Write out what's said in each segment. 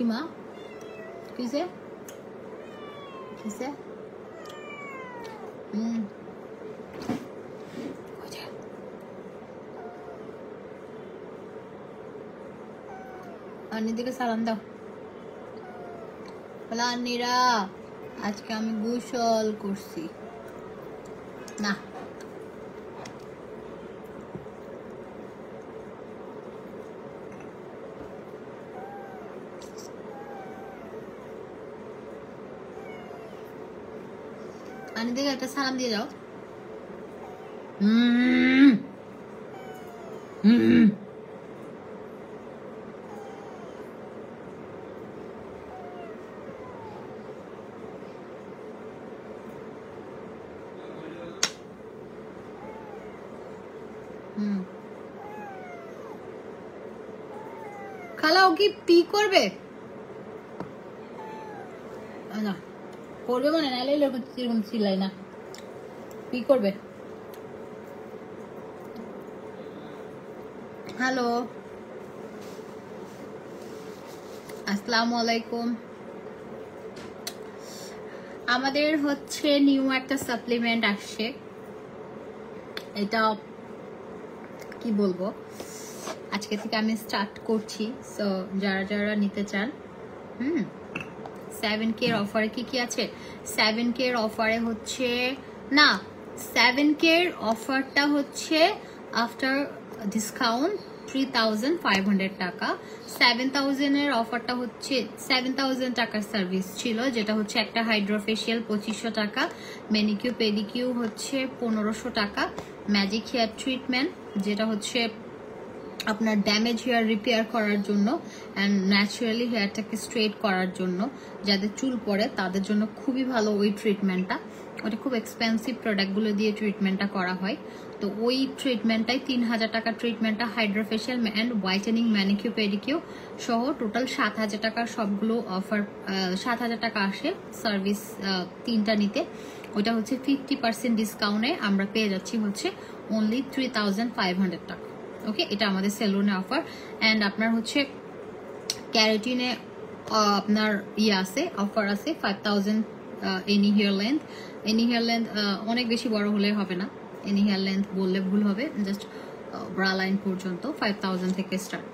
কি মা কিসে কিসে আন্নির দিকে সালাম দাও। বলো আন্নিরা আজকে আমি গোসল করছি না। আন্নির দিকে একটা সালাম দিয়ে যাও। খালাও কি পি করবে না করবে মানে নাইলে এরকম চিল্লাই না পি করবে। হ্যালো আসসালামু আলাইকুম। আমাদের হচ্ছে নিউ একটা সাপ্লিমেন্ট আসছে, এটা কি বলবো আজকে থেকে আমি স্টার্ট করছি। সো যারা যারা নিতে চান 7K এর অফারে কি আছে, 7K এর অফারে হচ্ছে না 7K এর অফারটা হচ্ছে আফটার ডিসকাউন্ট 3500 টাকা। 7000 এর অফারটা হচ্ছে 7000 টাকার সার্ভিস ছিল, যেটা হচ্ছে একটা হাইড্রোফেশিয়াল 2500 টাকা, ম্যানিকিউ পেডিকিউ হচ্ছে 1500 টাকা, ম্যাজিক হেয়ার ট্রিটমেন্ট যেটা হচ্ছে আপনার ড্যামেজ হেয়ার রিপেয়ার করার জন্য অ্যান্ড ন্যাচারালি হেয়ারটাকে স্ট্রেট করার জন্য, যাদের চুল পড়ে তাদের জন্য খুবই ভালো ওই ট্রিটমেন্টটা। ওটা খুব এক্সপেন্সিভ প্রোডাক্টগুলো দিয়ে ট্রিটমেন্টটা করা হয়। তো ওই ট্রিটমেন্টটাই 3000 টাকার ট্রিটমেন্টটা হাইড্রোফেশিয়াল অ্যান্ড হোয়াইটেনিং ম্যানিকিউ পেডিকিউ সহ টোটাল 7000 টাকার সবগুলো অফার 7000 টাকা আসে সার্ভিস তিনটা নিতে। ওটা হচ্ছে 50% ডিসকাউন্টে আমরা পেয়ে যাচ্ছি হচ্ছে অনলি 3500 টাকা। ওকে, এটা আমাদের সেলুনে অফার। অ্যান্ড আপনার হচ্ছে ক্যারাটিনে আপনার আছে অফার আছে 5000 any hair length. Any hair length অনেক বেশি বড় হলে হবে না, এনি হেয়ার লেন্থ বললে ভুল হবে, জাস্ট ব্রা লাইন পর্যন্ত 5000 থেকে স্টার্ট।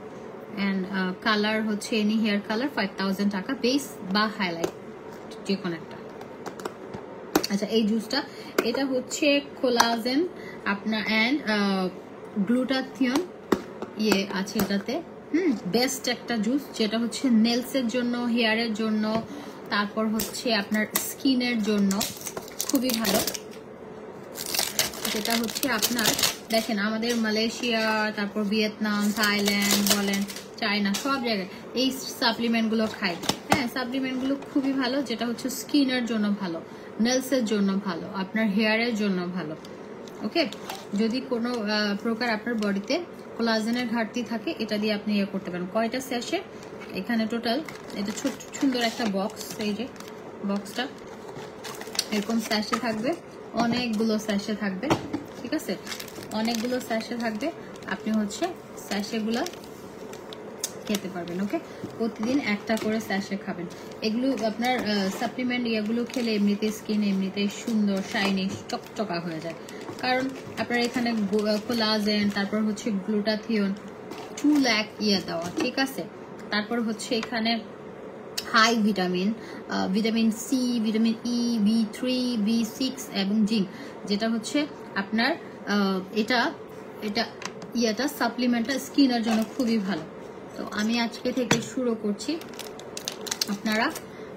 অ্যান্ড কালার হচ্ছে এনি হেয়ার কালার 5000 টাকা, বেস বা হাইলাইট যে কোনো একটা। আচ্ছা এই জুসটা এটা হচ্ছে কোলাজেন আপনার অ্যান্ড গ্লুটাথিয়ন আছে এটাতে। বেস্ট একটা জুস, যেটা হচ্ছে নেলসের জন্য, হেয়ারের জন্য, তারপর হচ্ছে আপনার স্কিনের জন্য খুবই ভালো। যেটা হচ্ছে আপনার দেখেন আমাদের মালয়েশিয়া, তারপর ভিয়েতনাম, থাইল্যান্ড বলেন, চায়না, সব জায়গায় এই সাপ্লিমেন্টগুলো খায়। হ্যাঁ, সাপ্লিমেন্টগুলো খুবই ভালো, যেটা হচ্ছে স্কিনের জন্য ভালো, নেলসের জন্য ভালো, আপনার হেয়ারের জন্য ভালো। ওকে, যদি কোনো প্রকার আপনার বডিতে কোলাজেনের ঘাটতি থাকে এটা দিয়ে আপনি ইয়ে করতে পারেন। কয়টা স্যাশে এখানে টোটাল, এটা ছোট সুন্দর একটা বক্স, এই যে বক্সটা এরকম স্যাশে থাকবে, অনেকগুলো স্যাশে থাকবে, ঠিক আছে, অনেকগুলো স্যাশে থাকবে। আপনি হচ্ছে স্যাশেগুলো খেতে পারবেন। ওকে, প্রতিদিন একটা করে স্যাশে খাবেন। এগুলো আপনার সাপ্লিমেন্ট ইয়েগুলো খেলে এমনিতে স্কিন এমনিতেই সুন্দর শাইনি চকচকা হয়ে যায়, কারণ আপনার এখানে কোলাজেন, তারপর হচ্ছে গ্লুটাথিয়ন 2 লাখ দেওয়া, ঠিক আছে। তারপর হচ্ছে এখানে high vitamin, vitamin C, vitamin E, B3, B6 এবং জিঙ্ক, যেটা হচ্ছে আপনার এটা সাপ্লিমেন্টটা স্কিনের জন্য খুবই ভালো। তো আমি আজকে থেকে শুরু করছি আপনারা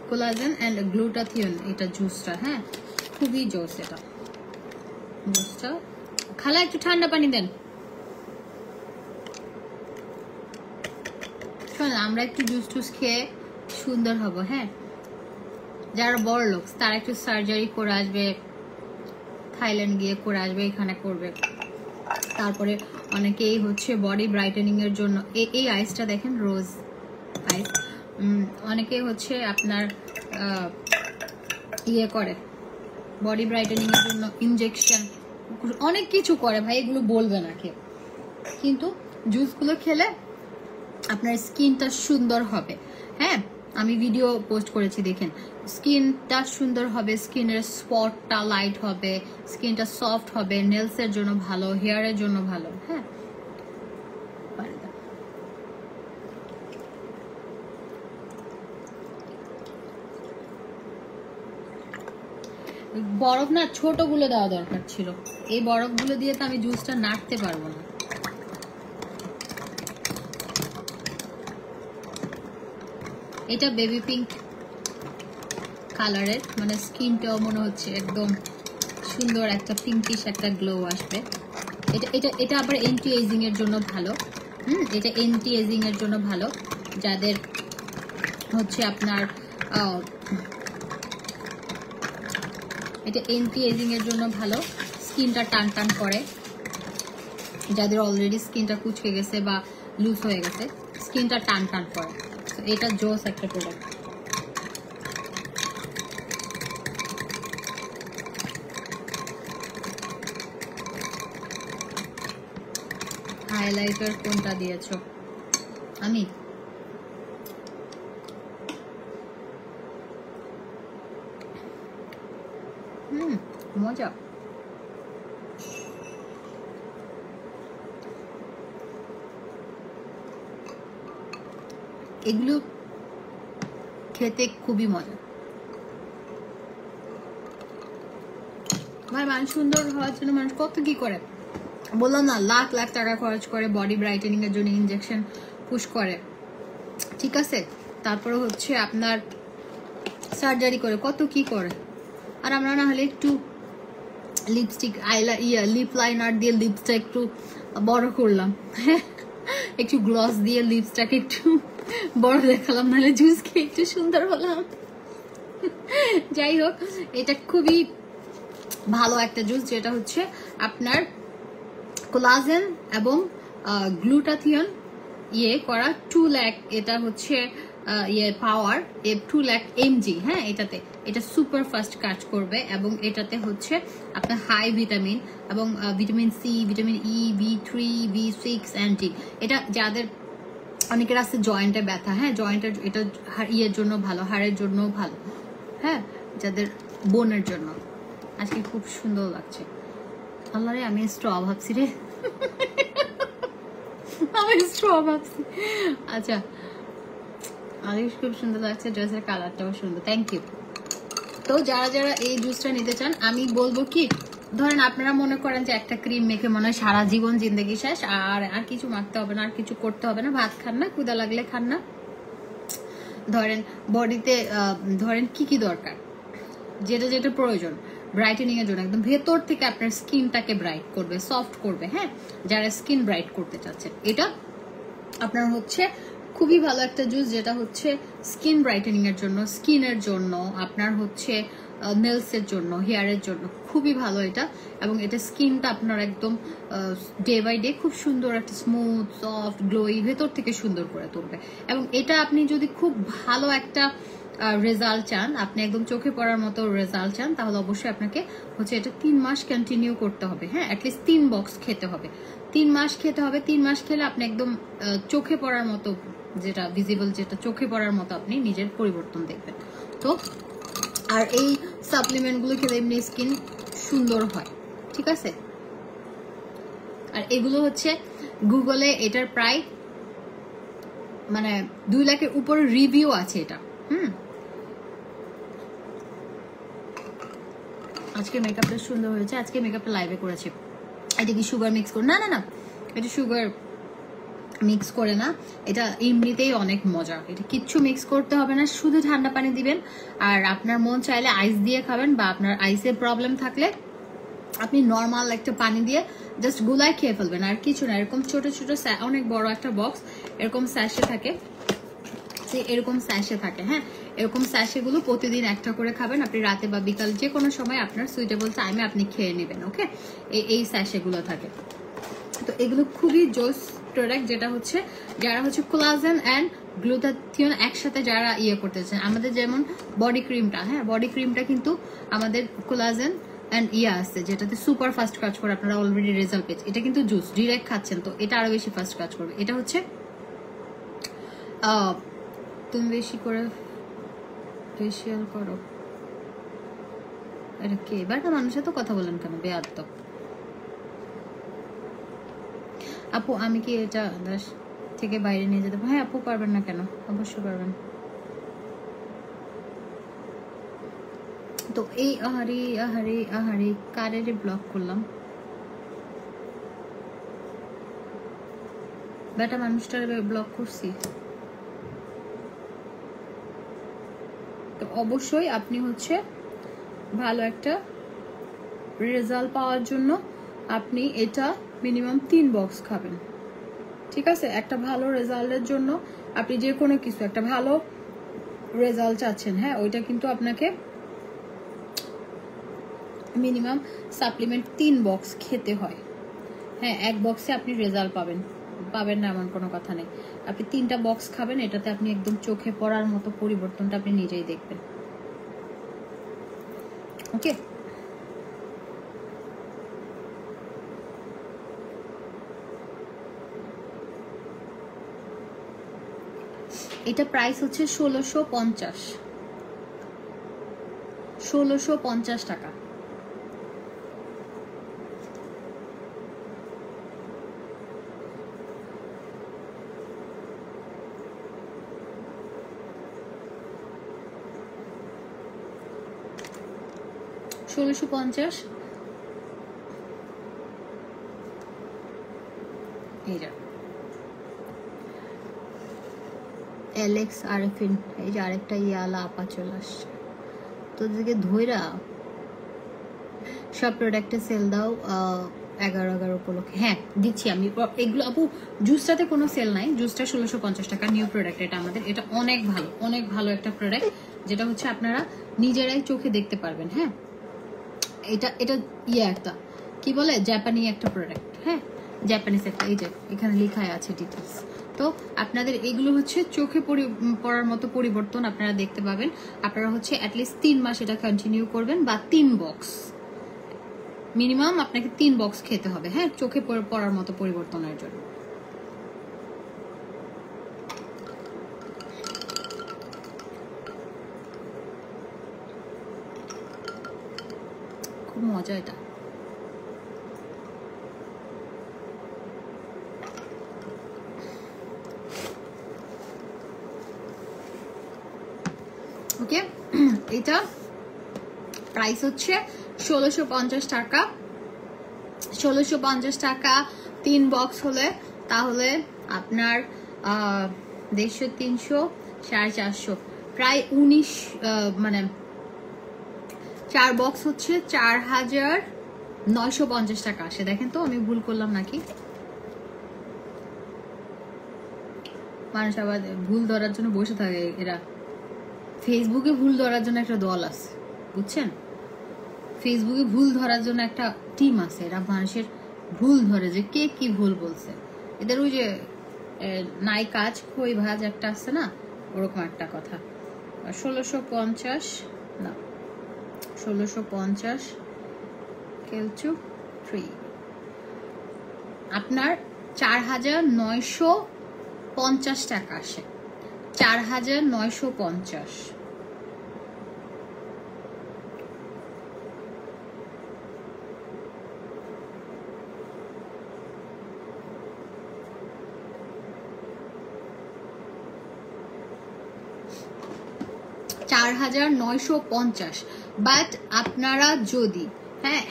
কোলাজেন অ্যান্ড গ্লুটাথিয়ন এটা জুসটা, হ্যাঁ খুবই জোস এটা জুসটা। খালা একটু ঠান্ডা পানি দেন। শোন, আমরা একটু জুস টুস খেয়ে সুন্দর হব, হ্যাঁ। যারা বড় লোক তারা একটু সার্জারি করে আসবে, থাইল্যান্ড গিয়ে করে আসবে, এখানে করবে। তারপরে অনেকেই হচ্ছে বডি ব্রাইটেনিং এর জন্য এই আইসটা দেখেন, রোজ আইস, অনেকে হচ্ছে আপনার ইয়ে করে বডি ব্রাইটেনিং এর জন্য ইনজেকশন, অনেক কিছু করে ভাই, এগুলো বলবে না কেউ, কিন্তু জুসগুলো খেলে আপনার স্কিনটা সুন্দর হবে। হ্যাঁ, আমি ভিডিও পোস্ট করেছি, দেখেন। স্কিনটা সুন্দর হবে, স্কিনের স্পটটা লাইট হবে, স্কিনটা সফট হবে, নেলসের জন্য ভালো, হেয়ারের জন্য ভালো। হ্যাঁ, বরফ না ছোটগুলো দেওয়া দরকার ছিল, এই বরফগুলো দিয়ে তো আমি জুসটা নাড়তে পারবো না। এটা বেবি পিঙ্ক কালারের, মানে স্কিনটাও মনে হচ্ছে একদম সুন্দর একটা পিঙ্কিশ একটা গ্লো আসবে। এটা এটা এটা আবার এন্টি এজিং এর জন্য ভালো। এটা এন্টি এজিং এর জন্য ভালো, যাদের হচ্ছে আপনার এটা এন্টি এজিং এর জন্য ভালো, স্কিনটা টান টান করে, যাদের অলরেডি স্কিনটা কুচকে গেছে বা লুজ হয়ে গেছে, স্কিনটা টান টান করে। তো এটা জোস একটা প্রোডাক্ট। হাইলাইটার কোনটা দিয়েছো? আমি মজা। এগুলো খেতে খুবই মজা। ভাই, মানুষ সুন্দর হওয়ার জন্য মানুষ কত কি করে, বললাম না, লাখ লাখ টাকা খরচ করে বডি ব্রাইটেনিং এর জন্য, ইনজেকশন পুশ করে, ঠিক আছে, তারপরে হচ্ছে আপনার সার্জারি করে, কত কি করে। আর আমরা না হলে একটু লিপস্টিক লিপ লাইনার দিয়ে লিপসটা একটু বড় করলাম, একটু গ্লস দিয়ে লিপসটাকে একটু বড় দেখালাম, নাহলে জুস খেয়ে একটু সুন্দর হলাম। যাই হোক, এটা খুবই ভালো একটা জুস, যেটা হচ্ছে আপনার কোলাজেন এবং গ্লুটাথিয়ন করা 2 লাখ, এটা হচ্ছে পাওয়ার 2 লাখ mg। হ্যাঁ, এটা সুপার ফাস্ট কাজ করবে, এবং এটাতে হচ্ছে আপনার হাই ভিটামিন এবং vitamin C, vitamin E, B3, B6 and D। এটা যাদের অনেকের আছে জয়েন্টে ব্যথা, হ্যাঁ, জয়েন্টের এটা জন্য ভালো, হাড়ের জন্য ভালো, হ্যাঁ, যাদের বোনের জন্য। আজকে খুব সুন্দর লাগছে। আল্লাহ রে, আমি স্ট্র ভাবছি রে, আমি স্ট্র ভাবছি। আচ্ছা, আলিশ খুব সুন্দর লাগছে, ড্রেসের কালারটাও সুন্দর, থ্যাংক ইউ। তো যারা যারা এই জুসটা নিতে চান, আমি বলবো কি, ধরেন আপনারা মনে করেন যে একটা ক্রিম মেখে মনে হয় সারা জীবন জিন্দগি শেষ, আর কিছু মাখতে হবে না, আর কিছু করতে হবে না, ভাত খান না, ক্ষুধা লাগলে খান না, ধরেন বডিতে ধরেন কি দরকার, যেটা যেটা প্রয়োজন ব্রাইটেনিং এর জন্য, একদম ভেতর থেকে আপনার স্কিনটাকে ব্রাইট করবে, সফট করবে। হ্যাঁ, যারা স্কিন ব্রাইট করতে চাচ্ছেন, এটা আপনার হচ্ছে খুবই ভালো একটা জুস, যেটা হচ্ছে স্কিন ব্রাইটেনিং এর জন্য, স্কিনের জন্য, আপনার হচ্ছে নেলসের জন্য, হেয়ারের জন্য খুবই ভালো এটা। এবং এটা স্কিনটা আপনার একদম ডে বাই ডে খুব সুন্দর একটা স্মুথ, সফট, গ্লোই, ভেতর থেকে সুন্দর করে তুলবে। এবং এটা আপনি যদি খুব ভালো একটা রেজাল্ট চান, আপনি একদম চোখে পড়ার মতো রেজাল্ট চান, তাহলে অবশ্যই আপনাকে হচ্ছে এটা 3 মাস কন্টিনিউ করতে হবে। হ্যাঁ, অ্যাটলিস্ট 3 বক্স খেতে হবে, 3 মাস খেতে হবে। 3 মাস খেলে আপনি একদম চোখে পড়ার মতো, যেটা ভিজিবল, যেটা চোখে পড়ার মতো আপনি নিজের পরিবর্তন দেখবেন। তো আর এই সাপ্লিমেন্টগুলো খেলে এমনি স্কিন সুন্দর হয়, ঠিক আছে। আর এগুলো হচ্ছে গুগলে এটার প্রায় মানে 2 লাখের উপরে রিভিউ আছে এটা। আজকে মেকআপটা সুন্দর হয়েছে, আজকে মেকআপটা লাইভে করেছে। এটা কি সুগার মিক্স করে? না না না, এটা সুগার মিক্স করে না, এটা এমনিতেই অনেক মজা। এটা কিচ্ছু মিক্স করতে হবে না, শুধু ঠান্ডা পানি দিবেন। আর আপনার মন চাইলে আইস দিয়ে খাবেন, বা আপনার আইসের প্রবলেম থাকলে আপনি নর্মাল একটা পানি দিয়ে জাস্ট গুলায় খেয়ে ফেলবেন, আর কিছু না। এরকম ছোট ছোট অনেক বড় একটা বক্স এরকম স্যাশে থাকে, এরকম স্যাশে থাকে। হ্যাঁ, এরকম স্যাশেগুলো প্রতিদিন একটা করে খাবেন আপনি, রাতে বা বিকাল যে কোনো সময় আপনার সুইটেবল টাইমে আপনি খেয়ে নেবেন। ওকে, এই স্যাশেগুলো থাকে। তো এগুলো খুবই জোস প্রোডাক্ট, যেটা হচ্ছে যারা হচ্ছে কোলাজেন অ্যান্ড গ্লুটাথিয়ন একসাথে যারা করতে চান। আমাদের যেমন বডি ক্রিমটা, হ্যাঁ, বডি ক্রিমটা কিন্তু আমাদের কোলাজেন অ্যান্ড আছে, যেটাতে সুপার ফাস্ট কাজ করে, আপনারা অলরেডি রেজাল্ট পেয়েছে। এটা কিন্তু জুস ডিরেক্ট খাচ্ছেন, তো এটা আরো বেশি ফাস্ট কাজ করবে। এটা হচ্ছে তুমি বেশি করে ফেসিয়াল করো। এটা কে বেটা মানুষের তো কথা বলেন কেন বেয়াদব। আপু আমি কি এটা দেশ থেকে বাইরে নিয়ে যেতে? হ্যাঁ আপু পারবেন না কেন, অবশ্যই পারবেন। তো এই আহারে আহারে আহারে কারের ব্লক করলাম বেটা মানুষটার ব্লক করছি। তো অবশ্যই আপনি হচ্ছে ভালো একটা রেজাল্ট পাওয়ার জন্য আপনি এটা মিনিমাম 3 বক্স খাবেন, ঠিক আছে? একটা ভালো রেজাল্টের জন্য আপনি যে কোনো কিছু একটা ভালো রেজাল্ট চাচ্ছেন, হ্যাঁ ওইটা কিন্তু আপনাকে মিনিমাম সাপ্লিমেন্ট 3 বক্স খেতে হয়। হ্যাঁ 1 বক্সে আপনি রেজাল্ট পাবেন না এমন কোনো কথা নেই। আপনি 3টা বক্স খাবেন, এটাতে আপনি একদম চোখে পড়ার মতো পরিবর্তনটা আপনি নিজেই দেখবেন। ওকে এটা প্রাইস হচ্ছে 1650 টাকা। $1650 এইটা এলেক্স আরেফিন। এই যে আরেকটা ইয়ালা আপা চলে আসছে তোদেরকে ধইরা সব প্রোডাক্টে সেল দাও 11/11 উপলক্ষে। হ্যাঁ দিচ্ছি আমি এগুলো আপু। জুসটাতে কোনো সেল নাই, জুসটা 1650 টাকা নিউ প্রোডাক্ট। এটা আমাদের এটা অনেক ভালো একটা প্রোডাক্ট যেটা হচ্ছে আপনারা নিজেরাই চোখে দেখতে পারবেন। হ্যাঁ এটা একটা কি বলে জাপানি একটা প্রোডাক্ট, হ্যাঁ জাপানিজ একটা। এই যে এখানে লেখা আছে ডিটেলস। তো আপনাদের এগুলো হচ্ছে চোখে পড়ার মতো পরিবর্তন আপনারা দেখতে পাবেন। আপনারা হচ্ছে অ্যাটলিস্ট 3 মাস এটা কন্টিনিউ করবেন বা 3 বক্স মিনিমাম আপনাকে 3 বক্স খেতে হবে, হ্যাঁ চোখে পড়ার মতো পরিবর্তনের জন্য। খুব মজা এটা। ওকে এটা প্রাইস হচ্ছে 1650 টাকা। 1650 টাকা 3 বক্স হলে তাহলে আপনার 150, 300, 450 প্রায় 19 মানে 4 বক্স হচ্ছে 4950 টাকা আসে। দেখেন তো আমি ভুল করলাম নাকি? মানুষ আবার ভুল ধরার জন্য বসে থাকে। এরা ফেসবুকে ভুল ধরার জন্য একটা দল আছে বুঝছেন, ফেসবুকে ভুল ধরার জন্য একটা টিম আছে। এরা মানুষের ভুল ধরে যে কে কি ভুল বলছে। এদের ওই যে নাই কাজ খই ভাজ একটা আছে না, ওরকম একটা কথা। 1650 না 1650 কেলচু 3 আপনার 4950 টাকা আসে। 4950 4950। বাট আপনারা যদি হ্যাঁ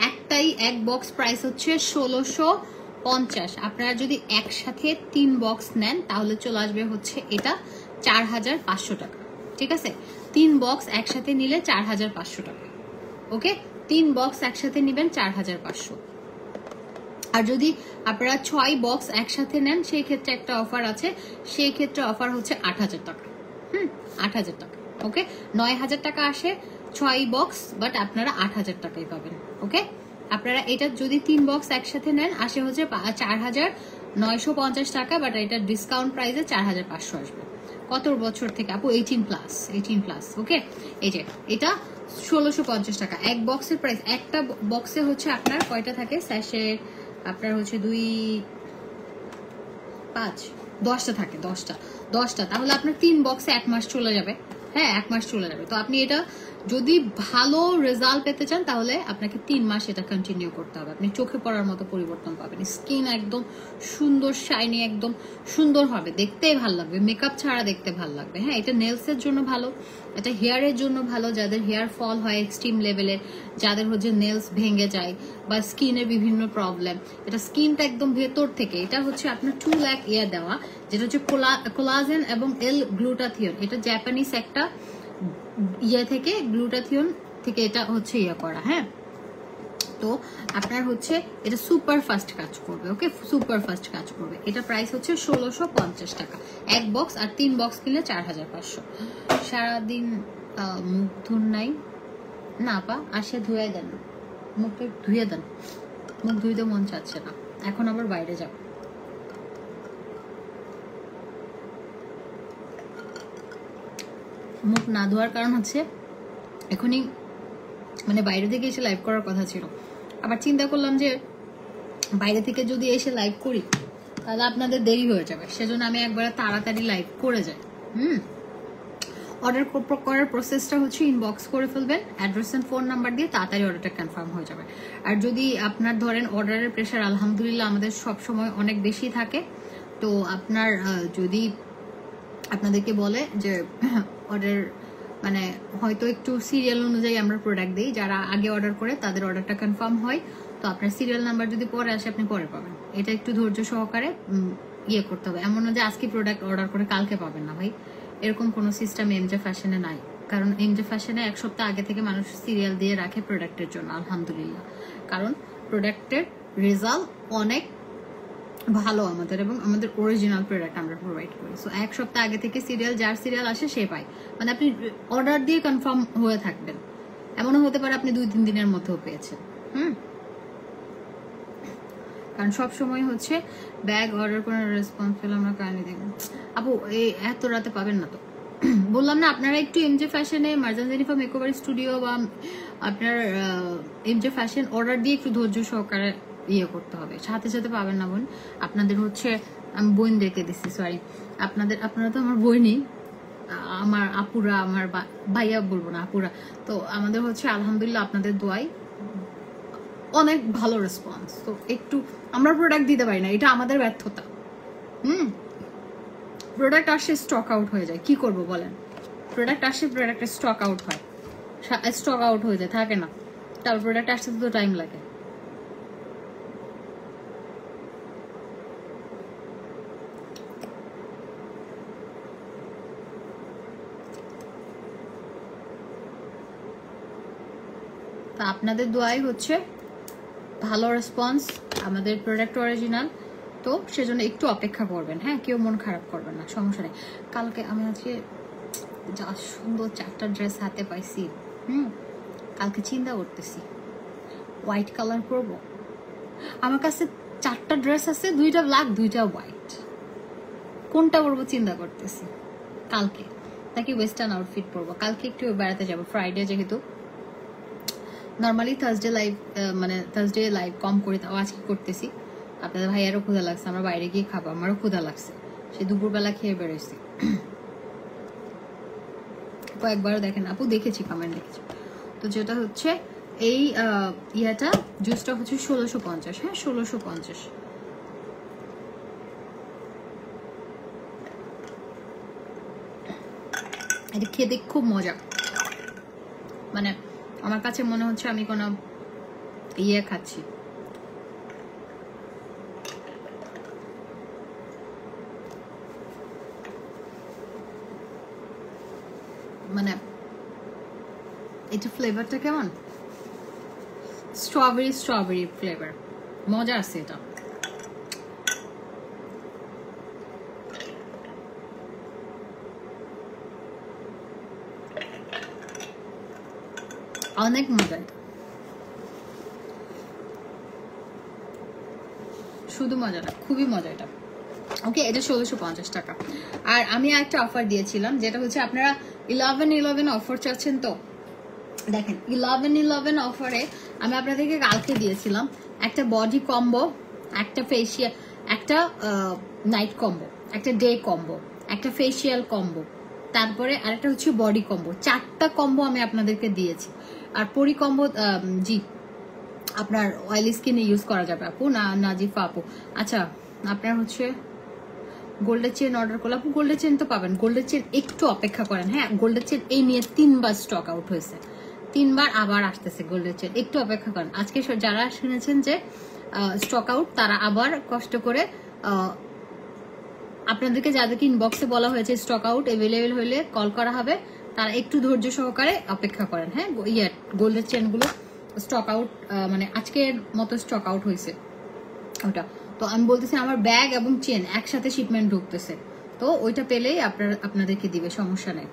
এক বক্স প্রাইস হচ্ছে 1650, আপনারা যদি একসাথে 3 বক্স নেন তাহলে চলে আসবে হচ্ছে এটা 4500 টাকা। ঠিক আছে 3 বক্স একসাথে নিলে 4500 টাকা। ওকে 3 বক্স একসাথে নেবেন 4500। আর যদি আপনারা 6 বক্স একসাথে নেন সেই ক্ষেত্রে একটা অফার আছে, সেই ক্ষেত্রে অফার হচ্ছে 8000 টাকা। 8000 টাকা। ওকে 9000 টাকা আসে 6 বক্স, বাট আপনারা 8000 টাকাই পাবেন। ওকে আপনারা এটা যদি 3 বক্স একসাথে নেন আসে হচ্ছে 4950 টাকা, বাট এটা ডিসকাউন্ট প্রাইসে 4500 আসবে। কত বছর থেকে আপু? 18+। ওকে এই যে এটা 1650 টাকা। এক বক্সের প্রাইস, একটা বক্সে হচ্ছে আপনার কয়টা থাকে স্যাশে? আপনার হচ্ছে 2, 5, 10টা থাকে, 10টা, তাহলে আপনার 3 বক্সে 1 মাস চলে যাবে। হ্যাঁ, 1 মাস চলে যাবে। তো আপনি এটা যদি ভালো রেজাল্ট পেতে চান তাহলে আপনাকে 3 মাস এটা কন্টিনিউ করতে হবে। আপনি চোখে পড়ার মতো পরিবর্তন পাবেন, স্কিন একদম সুন্দর শাইনি, একদম সুন্দর হবে, দেখতেই ভালো লাগবে, মেকআপ ছাড়া দেখতে ভালো লাগবে। হ্যাঁ, এটা নেলসের জন্য ভালো, এটা হেয়ারের জন্য ভালো, যাদের হেয়ার ফল হয় এক্সট্রিম লেভেলের, যাদের হচ্ছে নেলস ভেঙে যায় বা স্কিনের বিভিন্ন প্রবলেম, এটা স্কিনটা একদম ভেতর থেকে, এটা হচ্ছে আপনার 2 লাখ দেওয়া, যেটা হচ্ছে কোলাজেন এবং এল গ্লুটাথিয়ন, এটা জাপানিজ একটা থেকে গ্লুটাথিয়ন থেকে এটা হচ্ছে করা। হ্যাঁ, তো আপনার হচ্ছে এটা সুপার ফাস্ট কাজ করবে। ওকে, সুপার ফাস্ট কাজ করবে। এটা প্রাইস হচ্ছে 1650 টাকা 1 বক্স, আর 3 বক্স কিনলে 4500। সারাদিন মুখ ধুন নাই না পা, আসে ধুয়ে দেন, মুখে ধুয়ে দেন, মুখ ধুইতে মন চাচ্ছে না, এখন আবার বাইরে যাব। মুখ না ধোয়ার কারণ হচ্ছে এখনই মানে বাইরে থেকে এসে লাইভ করার কথা ছিল, আবার চিন্তা করলাম যে বাইরে থেকে যদি এসে লাইভ করি তাহলে আপনাদের দেরি হয়ে যাবে, সেজন্য আমি একবারে তাড়াতাড়ি লাইভ করে যাই। অর্ডার করার প্রসেসটা হচ্ছে ইনবক্স করে ফেলবেন, অ্যাড্রেস এন্ড ফোন নাম্বার দিয়ে তাড়াতাড়ি অর্ডারটা কনফার্ম হয়ে যাবে। আর যদি আপনার ধরেন অর্ডারের প্রেশার আলহামদুলিল্লাহ আমাদের সব সময় অনেক বেশি থাকে, তো আপনার যদি আপনাদেরকে বলে যে অর্ডার মানে হয়তো একটু সিরিয়াল অনুযায়ী আমরা প্রোডাক্ট দিই, যারা আগে অর্ডার করে তাদের অর্ডারটা কনফার্ম হয়, তো আপনার সিরিয়াল নাম্বার যদি পরে আসে আপনি পরে পাবেন। এটা একটু ধৈর্য সহকারে করতে হবে, এমন না যে আজকে প্রোডাক্ট অর্ডার করে কালকে পাবেন না ভাই, এরকম কোনো সিস্টেম এমজে ফ্যাশনে নাই। কারণ এমজে ফ্যাশনে 1 সপ্তাহ আগে থেকে মানুষ সিরিয়াল দিয়ে রাখে প্রোডাক্টের জন্য আলহামদুলিল্লাহ, কারণ প্রোডাক্টের রেজাল্ট অনেক ভালো আমাদের, এবং আমাদের অরিজিনাল প্রোডাক্ট আমরা প্রোভাইড করি। সো 1 সপ্তাহ আগে থেকে সিরিয়াল, যার সিরিয়াল আসে সে পায়, মানে আপনি অর্ডার দিয়ে কনফার্ম হয়ে থাকবেন। এমনও হতে পারে আপনি 2-3 দিনের মধ্যেও পেয়েছেন। কারণ সব সময় হচ্ছে ব্যাগ অর্ডার করে রেসপন্স পেলাম না, কারণ আপু এই এত রাতে পাবেন না। তো বললাম না, আপনারা একটু এমজে ফ্যাশনে, মার্জান জেনিফার মেকওভার স্টুডিও বা আপনার এমজে ফ্যাশন অর্ডার দিয়ে একটু ধৈর্য সহকারে করতে হবে, সাথে সাথে পাবেন না বোন। আপনাদের হচ্ছে আমি বোন রেখে দিচ্ছি, সরি আপনারা তো আমার বোনই, আমার আপুরা, আমার ভাইয়া বলবো না, আপুরা। তো আমাদের হচ্ছে আলহামদুলিল্লাহ আপনাদের দোয়াই অনেক ভালো রেসপন্স। তো একটু আমরা প্রোডাক্ট দিতে পারি না, এটা আমাদের ব্যর্থতা। প্রোডাক্ট আসে স্টক আউট হয়ে যায়, কি করব বলেন? প্রোডাক্ট আসে, প্রোডাক্টের স্টক আউট হয়, স্টক আউট হয়ে যায়, থাকে না, তারপর প্রোডাক্ট আসতে তো টাইম লাগে। তা আপনাদের দোয়াই হচ্ছে ভালো রেসপন্স, আমাদের প্রোডাক্ট অরিজিনাল, তো সেজন্য একটু অপেক্ষা করবেন। হ্যাঁ, কেউ মন খারাপ করবেন না, সমস্যা নেই। কালকে আমি আজকে যা সুন্দর 4টা ড্রেস হাতে পাইছি, কালকে চিন্তা করতেছি হোয়াইট কালার করবো। আমার কাছে 4টা ড্রেস আছে, 2টা ব্ল্যাক 2টা হোয়াইট, কোনটা পরবো চিন্তা করতেছি। কালকে নাকি ওয়েস্টার্ন আউটফিট পরবো, কালকে একটু বেড়াতে যাবো, ফ্রাইডে যেহেতু। নর্মালি থার্সডে লাইভ, মানে থার্সডে লাইভ কম করি, তাও আজকে করতেছি। আপনাদের ভাইয়ারও ক্ষুধা লাগছে, আমরা বাইরে গিয়ে খাবো, আমারও ক্ষুধা লাগছে, সে দুপুরবেলা খেয়ে বেরোইছি। কয়েকবারও দেখেন আপু, দেখেছি, কমেন্ট দেখেছি। তো যেটা হচ্ছে এই ইয়াটা জুসটা হচ্ছে 1650। হ্যাঁ, 1650। এটা খেতে খুব মজা, মানে আমার কাছে মনে হচ্ছে আমি কোনো খাচ্ছি। মানে এটা ফ্লেভারটা কেমন, স্ট্রবেরি ফ্লেভার, মজা আছে এটা। অনেক মজা, শুধু মজা না, খুবই মজা এটা। ওকে, এটা 1650 টাকা। আর আমি একটা অফার দিয়েছিলাম, যেটা হচ্ছে আপনারা 11/11 অফার চাচ্ছেন, তো দেখেন 11/11 অফারে আমি আপনাদেরকে কালকে দিয়েছিলাম একটা বডি কম্বো, একটা ফেসিয়াল, একটা নাইট কম্বো। একটা ডে কম্বো, একটা ফেসিয়াল কম্বো, তারপরে আরেকটা হচ্ছে বডি কম্বো। 4টা কম্বো আমি আপনাদেরকে দিয়েছি। আর পরি কম্বো জি আপনার অয়েলি স্কিনে ইউজ করা যাবে আপু, না নাজিফা আপু। আচ্ছা আপনার হচ্ছে গোল্ডের চেন অর্ডার করলে আপু গোল্ডের চেন তো পাবেন, গোল্ডের চেন একটু অপেক্ষা করেন। হ্যাঁ গোল্ডের চেন এই নিয়ে 3বার স্টক আউট হয়েছে, 3বার আবার আসতেছে গোল্ডের চেন, একটু অপেক্ষা করেন। আজকে যারা শুনেছেন যে স্টক আউট, তারা আবার কষ্ট করে আপনাদেরকে যাদেরকে ইনবক্সে বলা হয়েছে স্টক আউট অ্যাভেলেবেল হলে কল করা হবে, তারা একটু ধৈর্য সহকারে অপেক্ষা করেন। হ্যাঁ গোল্ডের চেনগুলো স্টক আউট মানে আজকের মতো স্টক আউট হয়েছে ওটা। তো আমি বলতেছি আমার ব্যাগ এবং চেন একসাথে শিপমেন্ট ঢুকতেছে, তো ওইটা পেলেই আপনাদেরকে দিবে, সমস্যা নেই।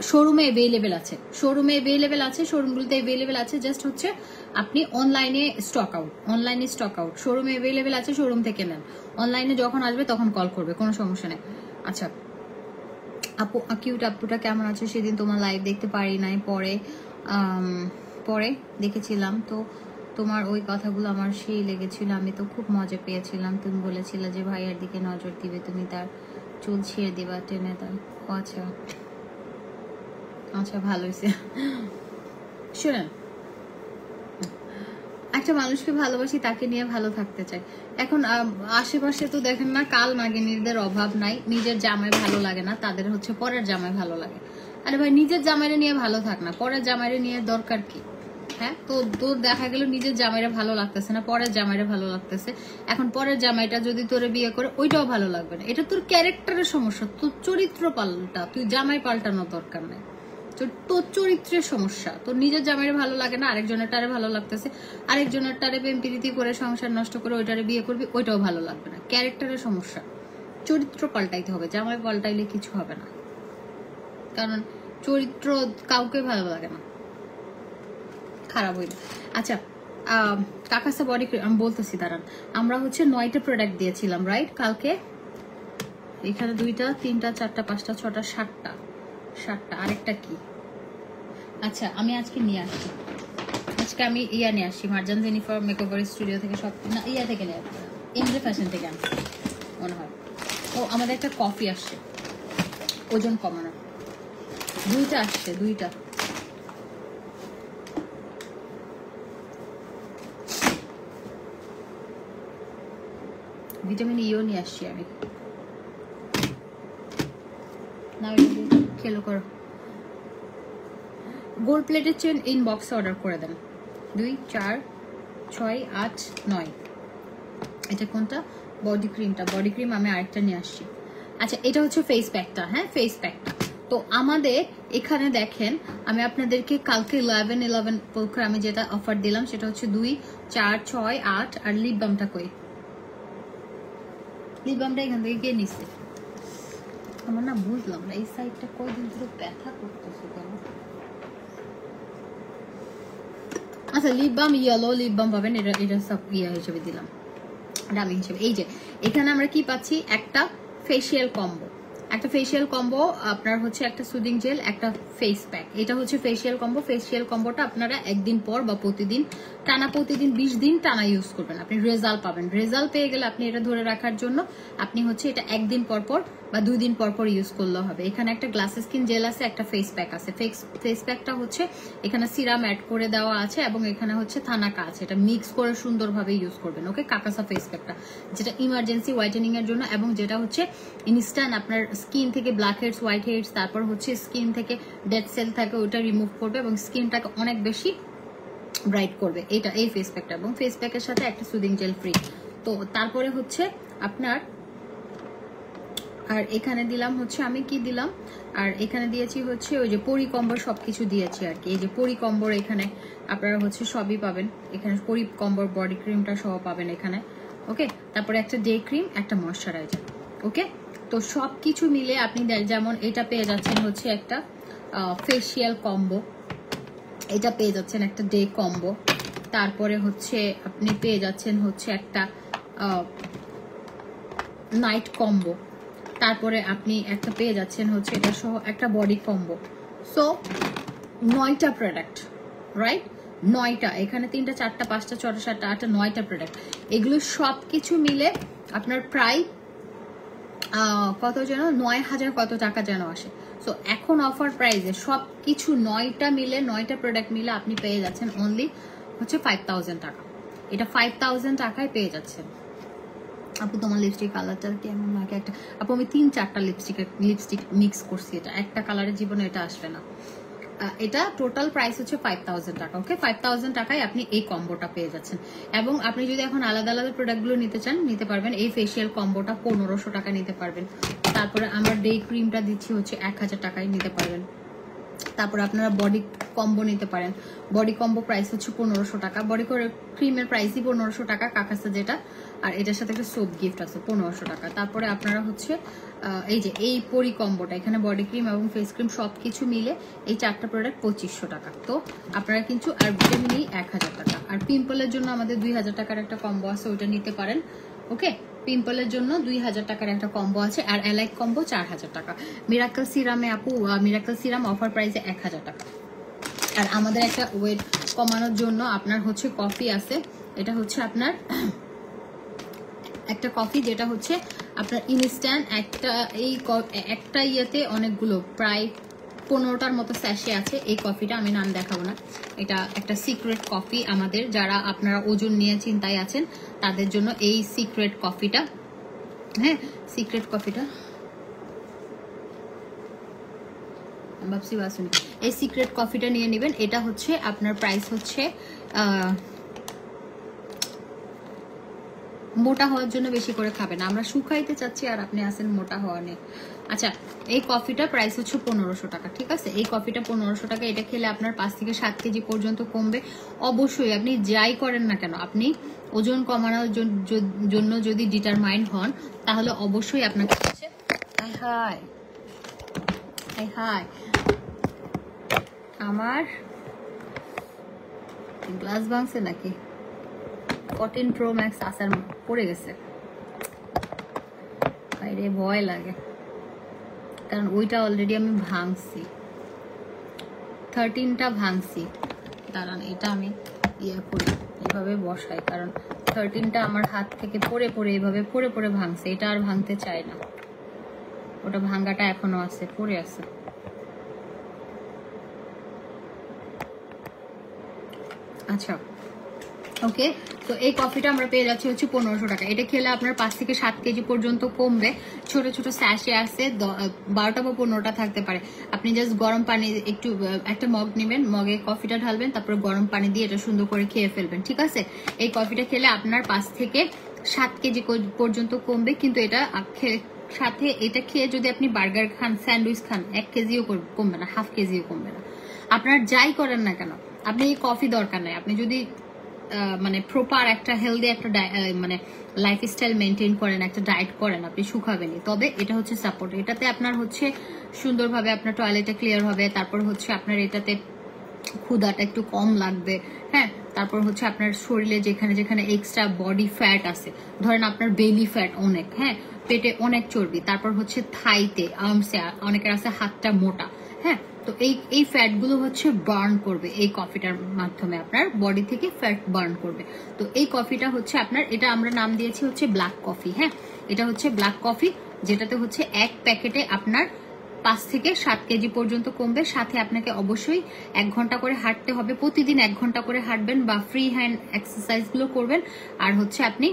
শোরুমে অ্যাভেলেবেল আছে, শোরুমে অ্যাভেলেবেল আছে, শোরুমগুলোতে অ্যাভেলেবেল আছে। জাস্ট হচ্ছে আপনি অনলাইনে স্টক আউট, অনলাইনে স্টক আউট, শোরুমে অ্যাভেলেবেল আছে, শোরুম থেকে নেন। অনলাইনে যখন আসবে তখন কল করবে, কোনো সমস্যা নেই। আচ্ছা আপু কিউট আপুটা কেমন আছে? সেদিন তোমার লাইভ দেখতে পারি নাই, পরে দেখেছিলাম তো তোমার ওই কথাগুলো আমার সেই লেগেছিল, আমি তো খুব মজা পেয়েছিলাম। তুমি বলেছিলে যে ভাইয়ার দিকে নজর দিবে, তুমি তার চুল ছিঁড়ে দিবা টেনে তার। আচ্ছা আচ্ছা ভালো হয়েছে। শুনেন, একটা মানুষকে ভালোবাসি, তাকে নিয়ে ভালো থাকতে চাই। এখন আশেপাশে তো দেখেন না, কাল নাগিনীদের অভাব নাই। নিজের জামাই ভালো লাগে না, তাদের হচ্ছে পরের জামাই ভালো লাগে। আরে ভাই নিজের জামাইরে নিয়ে ভালো থাক না, পরের জামাইরে নিয়ে দরকার কি? হ্যাঁ তো তোর দেখা গেল নিজের জামাইরা ভালো লাগতেছে না, পরের জামাইরা ভালো লাগতেছে। এখন পরের জামাইটা যদি তোরে বিয়ে করে ওইটাও ভালো লাগবে না। এটা তোর ক্যারেক্টারের সমস্যা, তোর চরিত্র পাল্টা, তুই জামাই পাল্টানোর দরকার নাই। তোর চরিত্রের সমস্যা, তোর নিজের জামাইরে ভালো লাগে না, আরেকজনের টারে ভালো লাগতেছে, আরেকজনের টারে প্রেম প্রীতি করে সংসার নষ্ট করে ওইটারে বিয়ে করবি, ওইটাও ভালো লাগবে না। ক্যারেক্টারের সমস্যা, চরিত্র পাল্টাইতে হবে, জামাই পাল্টাইলে কিছু হবে না, কারণ চরিত্র কাউকে ভালো লাগে না, খারাপ হইলে। আচ্ছা কাকাসা বডি আমি বলতেছি দাঁড়ান, আমরা হচ্ছে 9টা প্রোডাক্ট দিয়েছিলাম রাইট কালকে। এখানে 2টা 3টা 4টা 5টা 6টা 7টা, আরেকটা কি? আচ্ছা আমি আজকে নিয়ে আসছি, আজকে আমি নিয়ে আসছি মার্জান জেনিফার মেকওভার স্টুডিও থেকে, সব না থেকে নিয়ে আসছি, ইন্দ্রে ফ্যাশন থেকে আনছি মনে হয়। ও আমাদের একটা কফি আসছে ওজন কমানো, 2টা আসছে, 2টা। ভিটামিন ইও নিয়ে আসছি আমি, না খেলো করো। গোল্ড প্লেটের চেন ইনবক্সে অর্ডার করে দেন, 2 4 6 8 9। এটা কোনটা? বডি ক্রিমটা, বডি ক্রিম আমি আরেকটা নিয়ে আসছি। আচ্ছা এটা হচ্ছে ফেস প্যাকটা, হ্যাঁ ফেস প্যাকটা। তো আমাদের এখানে দেখেন, আমি আপনাদেরকে কালকে 11 পক্ষে আমি যেটা অফার দিলাম সেটা হচ্ছে 2 4 6 8। আর লিপ বামটা কই? লিপ বামটা এখান থেকে কে নিচ্ছে? আমার না বুঝলাম না, এই সাইডটা কয়দিন ধরে ব্যথা করতেছে কেন? আচ্ছা lip balm yellow lip balm পাবেন, এটা সব হিসেবে দিলাম, দামি হিসেবে। এই যে এখানে আমরা কি পাচ্ছি, একটা ফেসিয়াল কম্বো, একটা ফেসিয়াল কম্বো আপনার হচ্ছে একটা সুদিং জেল, একটা ফেস প্যাক। এটা হচ্ছে ফেসিয়াল কম্বো। ফেসিয়াল কম্বোটা আপনারা একদিন পর বা প্রতিদিন টানা, প্রতিদিন 20 দিন টানা ইউজ করবেন, আপনি রেজাল্ট পাবেন। রেজাল্ট পেয়ে গেলে আপনি এটা ধরে রাখার জন্য আপনি হচ্ছে এটা একদিন পর পর বা 2 দিন পর পর ইউজ করলে হবে। এখানে একটা গ্লাস স্কিন জেল আছে, একটা ফেস প্যাক আছে। ফেস প্যাকটা হচ্ছে এখানে সিরাম অ্যাড করে দেওয়া আছে এবং এখানে হচ্ছে থানাকা আছে, এটা মিক্স করে সুন্দরভাবে ইউজ করবেন। ওকে কাকাসা ফেস প্যাকটা, যেটা ইমার্জেন্সি হোয়াইটেনিং এর জন্য এবং যেটা হচ্ছে ইনস্ট্যান্ট আপনার স্কিন থেকে ব্ল্যাক হেডস, হোয়াইট হেডস, তারপর হচ্ছে স্কিন থেকে ডেড সেল থাকে ওটা রিমুভ করবে এবং স্কিনটাকে অনেক বেশি ব্রাইট করবে। এটা এই ফেস প্যাকটা, এবং ফেস প্যাকের সাথে একটা সুদিং জেল ফ্রি। তো তারপরে হচ্ছে আপনার, আর এখানে দিলাম হচ্ছে আমি কি দিলাম, আর এখানে দিয়েছি হচ্ছে ওই যে পরি কম্বোর সবকিছু দিয়েছি আর কি। এই যে পরি কম্বোর এখানে আপনারা হচ্ছে সবই পাবেন, এখানে পরি কম্বোর বডি ক্রিমটা সহ পাবেন এখানে। ওকে তারপরে একটা ডে ক্রিম, একটা ময়শ্চারাইজার। ওকে তো সবকিছু মিলে আপনি যেমন এটা পেয়ে যাচ্ছেন হচ্ছে একটা ফেসিয়াল কম্বো, এটা পেয়ে যাচ্ছেন একটা ডে কম্বো, তারপরে হচ্ছে আপনি পেয়ে যাচ্ছেন হচ্ছে একটা নাইট কম্বো, তারপরে আপনি একটা পেয়ে যাচ্ছেন হচ্ছে এটা সহ একটা বডি কম্বো। সো 9টা প্রোডাক্ট রাইট, 9টা, এখানে 3টা 4টা 5টা 6টা 7টা 8টা 9টা প্রোডাক্ট, এগুলো সব কিছু মিলে আপনার প্রায় কত যেন 9,000 কত টাকা যেন আসে। সো এখন অফার প্রাইসে সব কিছু 9টা মিলে 9টা প্রোডাক্ট মিলে আপনি পেয়ে যাচ্ছেন অনলি হচ্ছে 5,000 টাকা। এটা 5,000 টাকায় পেয়ে যাচ্ছেন। আপু তোমার লিপস্টিক কালারটা কেমন লাগে? একটা আপু আমি 3-4টা লিপস্টিক মিক্স করছি, এটা একটা কালারের জীবনে এটা আসবে না। এটা টোটাল প্রাইস হচ্ছে 5,000 টাকা। ওকে, 5,000 টাকায় আপনি এই কম্বোটা পেয়ে যাচ্ছেন। এবং আপনি যদি এখন আলাদা আলাদা প্রোডাক্টগুলো নিতে চান নিতে পারবেন। এই ফেসিয়াল কম্বোটা 1500 টাকা নিতে পারবেন। তারপরে আমার ডে ক্রিমটা দিচ্ছি হচ্ছে 1000 টাকায় নিতে পারবেন। তারপরে আপনারা বডি কম্বো নিতে পারেন। বডি কম্বো প্রাইস হচ্ছে 1500 টাকা। বডি ক্রিমের প্রাইসই 1500 টাকা কাকাসে যেটা, আর এটার সাথে একটা সোপ গিফট আছে 1500 টাকা। তারপরে আপনারা হচ্ছে এই যে এই পরি কম্বোটা, এখানে বডি ক্রিম এবং ফেস ক্রিম সবকিছু মিলে এই 4টা প্রোডাক্ট 2500 টাকা। তো আপনারা কিন্তু আর ভিটামিনই 1000 টাকা। আর পিম্পলের জন্য আমাদের 2000 টাকার একটা কম্বো আছে, ওইটা নিতে পারেন। ওকে, পিম্পলের জন্য 2000 টাকার একটা কম্বো আছে, আর এলাইক কম্বো 4000 টাকা। মিরাকল সিরামে আপু মিরাকল সিরাম অফার প্রাইসে 1000 টাকা। আর আমাদের একটা ওয়েট কমানোর জন্য আপনার হচ্ছে কফি আছে, এটা হচ্ছে আপনার একটা কফি যেটা হচ্ছে আপনার ইনস্ট্যান্ট একটা ইয়েতে অনেকগুলো প্রায় 15টার মতো স্যাশে আছে। এই কফিটা আমি নাম দেখাবো না, এটা একটা সিক্রেট কফি আমাদের, যারা আপনারা ওজন নিয়ে চিন্তায় আছেন তাদের জন্য এই সিক্রেট কফিটা। হ্যাঁ, সিক্রেট কফিটা ভাবছি বাসুনি, এই সিক্রেট কফিটা নিয়ে নেবেন। এটা হচ্ছে আপনার প্রাইস হচ্ছে মোটা হওয়ার জন্য বেশি করে খাবেন, আমরা শুকাইতে চাচ্ছি আর আপনি আসেন মোটা হওয়া নেই। আচ্ছা, এই কফিটা প্রাইস হচ্ছে 1500 টাকা। ঠিক আছে, এই কফিটা 1500 টাকা। এটা খেলে আপনার 5 থেকে 7 কেজি পর্যন্ত কমবে। অবশ্যই আপনি যাই করেন না কেন, আপনি ওজন কমানোর জন্য যদি ডিটারমাইন্ড হন তাহলে অবশ্যই আপনাকে আমার গ্লাস ভাঙছে নাকি? 14 Pro Max আসার পড়ে গেছে, বাইরে ভয় লাগে, কারণ ওইটা অলরেডি আমি ভাঙছি, 13টা ভাঙছি। দাঁড়ান, এটা আমি ইয়ে করি, এইভাবে বসাই, কারণ 13টা আমার হাত থেকে পড়ে পড়ে এইভাবে পড়ে পড়ে ভাঙছে। এটা আর ভাঙতে চাই না, ওটা ভাঙাটা এখনো আছে, পড়ে আছে। আচ্ছা, ওকে, তো এই কফিটা আমরা পেয়ে যাচ্ছি হচ্ছে 1500 টাকা। এটা খেলে আপনার 5 থেকে 7 কেজি পর্যন্ত কমবে। ছোট ছোট স্যাশে আছে, 12টা বা 15টা থাকতে পারে। আপনি জাস্ট গরম পানি একটু একটা মগ নেবেন, মগে কফিটা ঢালবেন, তারপরে গরম পানি দিয়ে এটা সুন্দর করে খেয়ে ফেলবেন। ঠিক আছে, এই কফিটা খেলে আপনার 5 থেকে 7 কেজি পর্যন্ত কমবে। কিন্তু এটা সাথে এটা খেয়ে যদি আপনি বার্গার খান, স্যান্ডউইচ খান, 1 কেজিও কমবে না, হাফ কেজিও কমবে না। আপনার যাই করেন না কেন, আপনি এই কফি দরকার নাই। আপনি যদি মানে প্রপার একটা হেলদি একটা মানে লাইফস্টাইল মেনটেন করেন, একটা ডায়েট করেন, আপনি শুকাবেনই। তবে এটা হচ্ছে সাপোর্ট, এটাতে আপনার হচ্ছে সুন্দরভাবে আপনার টয়লেটটা ক্লিয়ার হবে। তারপর হচ্ছে আপনার এটাতে ক্ষুধাটা একটু কম লাগবে। হ্যাঁ, তারপর হচ্ছে আপনার শরীরে যেখানে যেখানে এক্সট্রা বডি ফ্যাট আছে, ধরেন আপনার বেলি ফ্যাট অনেক, হ্যাঁ, পেটে অনেক চর্বি, তারপর হচ্ছে থাইতে, আর্মসে অনেকের আছে হাতটা মোটা, হ্যাঁ, তো এই ফ্যাট গুলো হচ্ছে বার্ন করবে এই কফিটার মাধ্যমে, আপনার বডি থেকে ফ্যাট বার্ন করবে। তো এই কফিটা হচ্ছে আপনার, এটা আমরা নাম দিয়েছি হচ্ছে ব্ল্যাক কফি। হ্যাঁ, এটা হচ্ছে ব্ল্যাক কফি, যেটাতে হচ্ছে এক প্যাকেটে আপনার 5 থেকে 7 কেজি পর্যন্ত কমবে। সাথে আপনাকে অবশ্যই 1 ঘন্টা করে হাঁটতে হবে, প্রতিদিন 1 ঘন্টা করে হাঁটবেন বা ফ্রি হ্যান্ড এক্সারসাইজ গুলো করবেন। আর হচ্ছে আপনি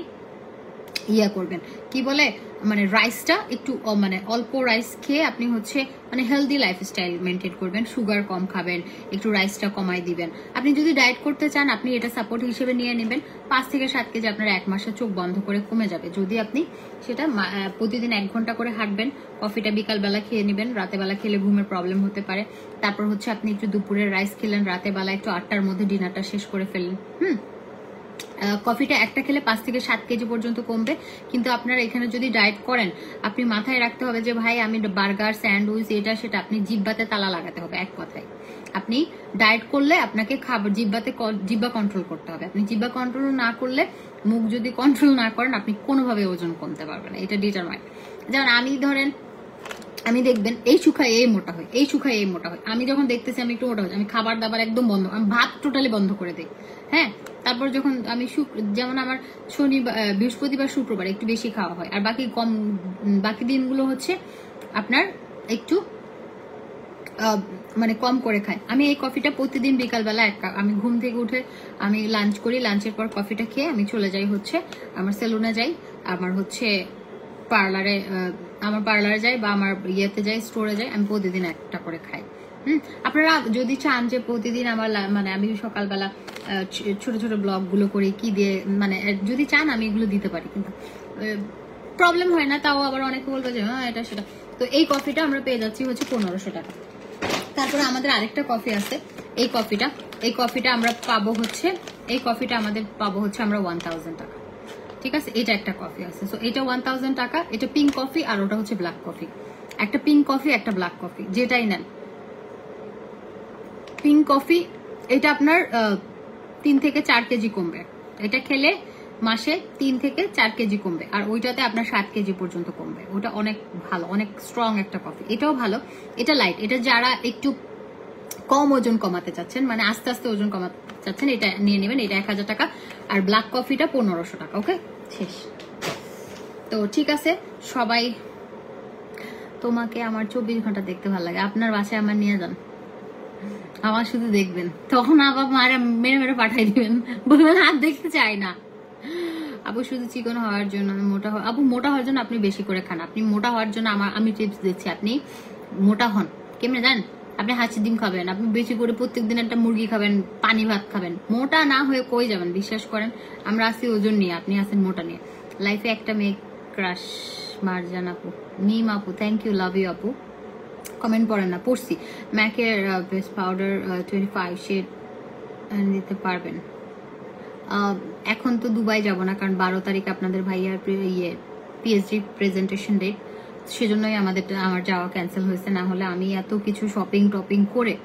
ইয়া করবেন, কি বলে, মানে রাইসটা একটু মানে অল্প রাইস খেয়ে আপনি হচ্ছে মানে হেলদি লাইফস্টাইল মেনটেন করবেন, সুগার কম খাবেন, একটু রাইসটা কমাই দিবেন। আপনি যদি ডায়েট করতে চান আপনি এটা সাপোর্ট হিসেবে নিয়ে নেবেন। 5 থেকে 7 কেজি আপনার 1 মাসে চোখ বন্ধ করে কমে যাবে যদি আপনি সেটা প্রতিদিন 1 ঘন্টা করে হাঁটবেন। কফিটা বিকালবেলা খেয়ে নেবেন, রাতে বেলা খেলে ঘুমের প্রবলেম হতে পারে। তারপর হচ্ছে আপনি একটু দুপুরের রাইস খেলেন, রাতে বেলা একটু 8টার মধ্যে ডিনারটা শেষ করে ফেললেন। কফিটা একটা খেলে 5 থেকে 7 কেজি পর্যন্ত কমবে। কিন্তু আপনারা এখানে যদি ডায়েট করেন, আপনি মাথায় রাখতে হবে যে ভাই আমি বার্গার স্যান্ডউইচ এটা সেটা, আপনি জিহ্বাতে তালা লাগাতে হবে। এক কথায় আপনি ডায়েট করলে আপনাকে খাবার জিহ্বা কন্ট্রোল করতে হবে। আপনি জিহ্বা কন্ট্রোল না করলে, মুখ যদি কন্ট্রোল না করেন, আপনি কোনোভাবে ওজন কমতে পারবেন না, এটা ডিটারমাইন্ড। যেমন আমি ধরেন আমি দেখবেন এই শুকায় এই মোটা হয়, এই শুকায় এই মোটা হয়। আমি যখন দেখতেছি আমি একটু মোটা হচ্ছি, আমি খাবার দাবার একদম বন্ধ, আমি ভাত টোটালি বন্ধ করে দিই। হ্যাঁ, তারপর যখন আমি যেমন আমার শনিবার, বৃহস্পতিবার, শুক্রবার একটু বেশি খাওয়া হয়, আর বাকি দিনগুলো হচ্ছে আপনার একটু মানে কম করে খাই। আমি এই কফিটা প্রতিদিন বিকালবেলা আমি ঘুম থেকে উঠে আমি লাঞ্চ করি, লাঞ্চের পর কফিটা খেয়ে আমি চলে যাই হচ্ছে আমার সেলুনে যাই, আমার হচ্ছে পার্লারে, আমার পার্লারে যাই বা আমার ইয়েতে যাই, স্টোরে যাই, আমি প্রতিদিন একটা করে খাই। আপনারা যদি চান যে প্রতিদিন আমার মানে আমি সকালবেলা ছোট ছোট ব্লগ গুলো করি কি দিয়ে, মানে যদি চান আমি এগুলো দিতে পারি, কিন্তু প্রবলেম হয় না। তাও আবার অনেকে বলবে যে হ্যাঁ এটা সেটা। তো এই কফিটা আমরা পেয়ে যাচ্ছি হচ্ছে 1500 টাকা। তারপরে আমাদের আরেকটা কফি আছে, এই কফিটা আমরা পাবো হচ্ছে, এই কফিটা আমাদের পাবো হচ্ছে আমরা 1000 টাকা। ঠিক আছে, এটা একটা কফি আছে। সো এটা 1000 টাকা। এটা পিঙ্ক কফি আর ওটা হচ্ছে ব্ল্যাক কফি। একটা পিঙ্ক কফি একটা ব্ল্যাক কফি, যেটাই নেন। পিঙ্ক কফি এটা আপনার 3 থেকে 4 কেজি কমবে। এটা খেলে মাসে 3 থেকে 4 কেজি কমবে, আর ওইটাতে আপনার 7 কেজি পর্যন্ত কমবে। ওটা অনেক ভালো, অনেক স্ট্রং একটা কফি। এটাও ভালো, এটা লাইট। এটা যারা একটু কম ওজন কমাতে চাচ্ছেন, মানে আস্তে আস্তে ওজন কমাতে চাচ্ছেন, এটা নিয়ে নেবেন। এটা 1000 টাকা। আর ব্ল্যাক কফিটা 1500 টাকা। ওকে, শেষ। তো ঠিক আছে সবাই, তোমাকে আমার 24 ঘন্টা দেখতে ভালো লাগে। আপনার বাসায় আমার নিয়ে যান, আমার শুধু দেখবেন, তখন আবার মারা মেরে মেরে পাঠাই দিবেন, বলবেন আর দেখতে চাই না। আপু শুধু চিকন হওয়ার জন্য মোটা আপু মোটা হওয়ার জন্য আপনি বেশি করে খান। আপনি মোটা হওয়ার জন্য আমি টিপস দিচ্ছি, আপনি মোটা হন কেমনে জানেন? আপনি হাঁচি ডিম খাবেন, আপনি বেশি করে প্রত্যেকদিন একটা মুরগি খাবেন, পানি ভাত খাবেন। মোটা না হয়ে কই যাবেন? বিশ্বাস করেন, আমরা আছি ওজন নিয়ে, আপনি আছেন মোটা নিয়ে। লাইফে একটা মেয়ে ক্রাশ, মারজান আপু, নিম আপু, থ্যাংক ইউ, লাভ ইউ আপু। কমেন্ট পড়েন না, পড়ছি। ম্যাকের বেস্ট পাউডার 25 শেড দিতে পারবেন? এখন তো দুবাই যাব না, কারণ 12 তারিখ আপনাদের ভাইয়ার পিএইচডি প্রেজেন্টেশন ডেট, সেজন্যই আমার যাওয়া ক্যান্সেল হয়েছে। না হলে আমি এত কিছু শপিং টপিং করে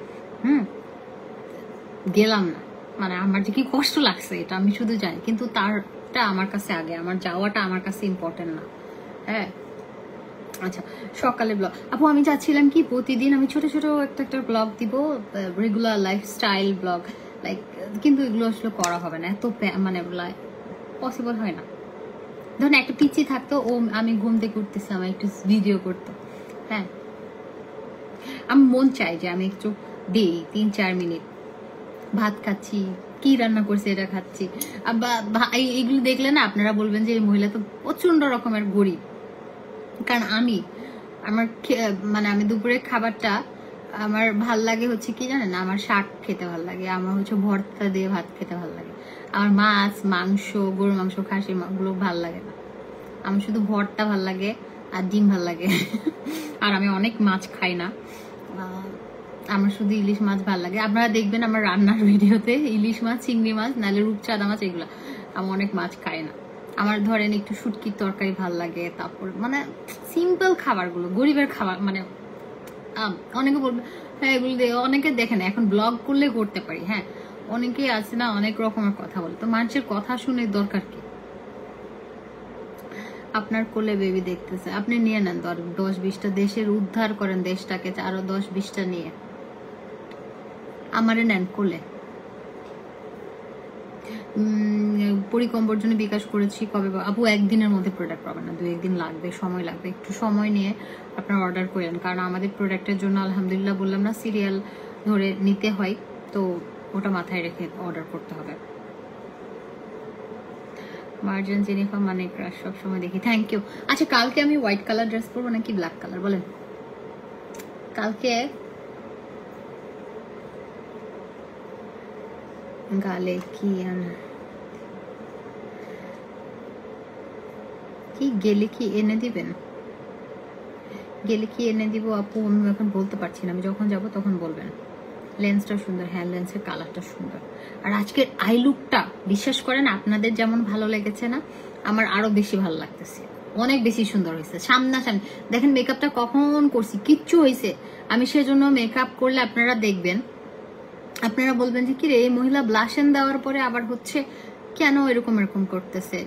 গেলাম না। মানে আমার যে কি কষ্ট লাগছে এটা আমি শুধু জানি, কিন্তু তারটা আমার কাছে আগে, আমার যাওয়াটা আমার কাছে ইম্পর্টেন্ট না। হ্যাঁ, আচ্ছা, সকালে ব্লগ আপু আমি চাচ্ছিলাম কি প্রতিদিন আমি ছোট ছোট একটা ব্লগ দিব, রেগুলার লাইফস্টাইল ব্লগ, লাইক, কিন্তু এগুলো আসলে করা হবে না, এত মানে পসিবল হয় না। ধরুন একটা পিচি থাকতো, ও আমি ঘুম থেকে উঠতেছি, আমার একটু ভিডিও করতো। হ্যাঁ, আমি মন চাই যে আমি একটু দিই 3-4 মিনিট, ভাত খাচ্ছি, কি রান্না করছে এটা খাচ্ছি। এইগুলো দেখলে না আপনারা বলবেন যে এই মহিলা তো প্রচন্ড রকমের গরিব। কারণ আমি দুপুরের খাবারটা আমার ভাল লাগে হচ্ছে কি জানেন, আমার শাক খেতে ভাল লাগে, আমার হচ্ছে ভর্তা দিয়ে ভাত খেতে ভাল লাগে। আমার মাছ, মাংস, গরুর মাংস, খাসির গুলো ভাল লাগে না, আমার শুধু ভর্তা ভাল লাগে আর ডিম ভাল লাগে। আর আমি অনেক মাছ খাই না, আমার শুধু ইলিশ মাছ ভাল লাগে। আপনারা দেখবেন আমার রান্নার ভিডিওতে ইলিশ মাছ, চিংড়ি মাছ, নাহলে রূপচাঁদা মাছ, এগুলো। আমি অনেক মাছ খাই না। আমার ধরেন একটু শুটকির তরকারি ভাল লাগে, তারপর মানে সিম্পল খাবারগুলো, গরিবের খাবার। মানে অনেকে বলবে হ্যাঁ এগুলো অনেকে দেখেন এখন ব্লগ করলে করতে পারি। হ্যাঁ, অনেকেই আছে না অনেক রকমের কথা বলে, তো মানুষের কথা শুনে দরকার কি? আপনার কোলে বেবি দেখতেছে, আপনি নিয়ে নেন 10-20টা, দেশের উদ্ধার করেন দেশটাকে, আরো 10-20টা নিয়ে আমারে নেন কোলে। পরিকম্বর জন্য বিকাশ করেছি, কবে আপু? একদিনের মধ্যে প্রোডাক্ট পাবেন না, 2-1 দিন লাগবে, সময় লাগবে। একটু সময় নিয়ে আপনার অর্ডার করেন, কারণ আমাদের প্রোডাক্টের জন্য আলহামদুলিল্লাহ বললাম না সিরিয়াল ধরে নিতে হয়, তো ওটা মাথায় রেখে অর্ডার করতে হবে। মার্জান, জেনিফার, মানে ক্রাশ সবসময় দেখি, থ্যাংক ইউ। আচ্ছা, কালকে আমি হোয়াইট কালার ড্রেস পরবো নাকি ব্ল্যাক কালার বলেন? কালকে গালে কি গেলে কি এনে দিবেন? গেলে কি এনে দিব আপু আমি এখন বলতে পারছি না, আমি যখন যাব তখন বলবেন। লেন্সটা সুন্দর, হ্যাঁ লেন্সের কালারটা সুন্দর। আর আজকের আই লুকটা বিশ্বাস করেন আপনাদের যেমন ভালো লেগেছে না, আমার আরো বেশি ভালো লাগতেছে, অনেক বেশি সুন্দর হয়েছে। সামনাসামনি দেখেন মেকআপটা কখন করছি, কিচ্ছু হয়েছে। আমি সেজন্য মেকআপ করলে আপনারা দেখবেন, আপনারা বলবেন যে কি রে এই মহিলা ব্লাশন দেওয়ার পরে আবার হচ্ছে কেন এরকম এরকম করতেছে,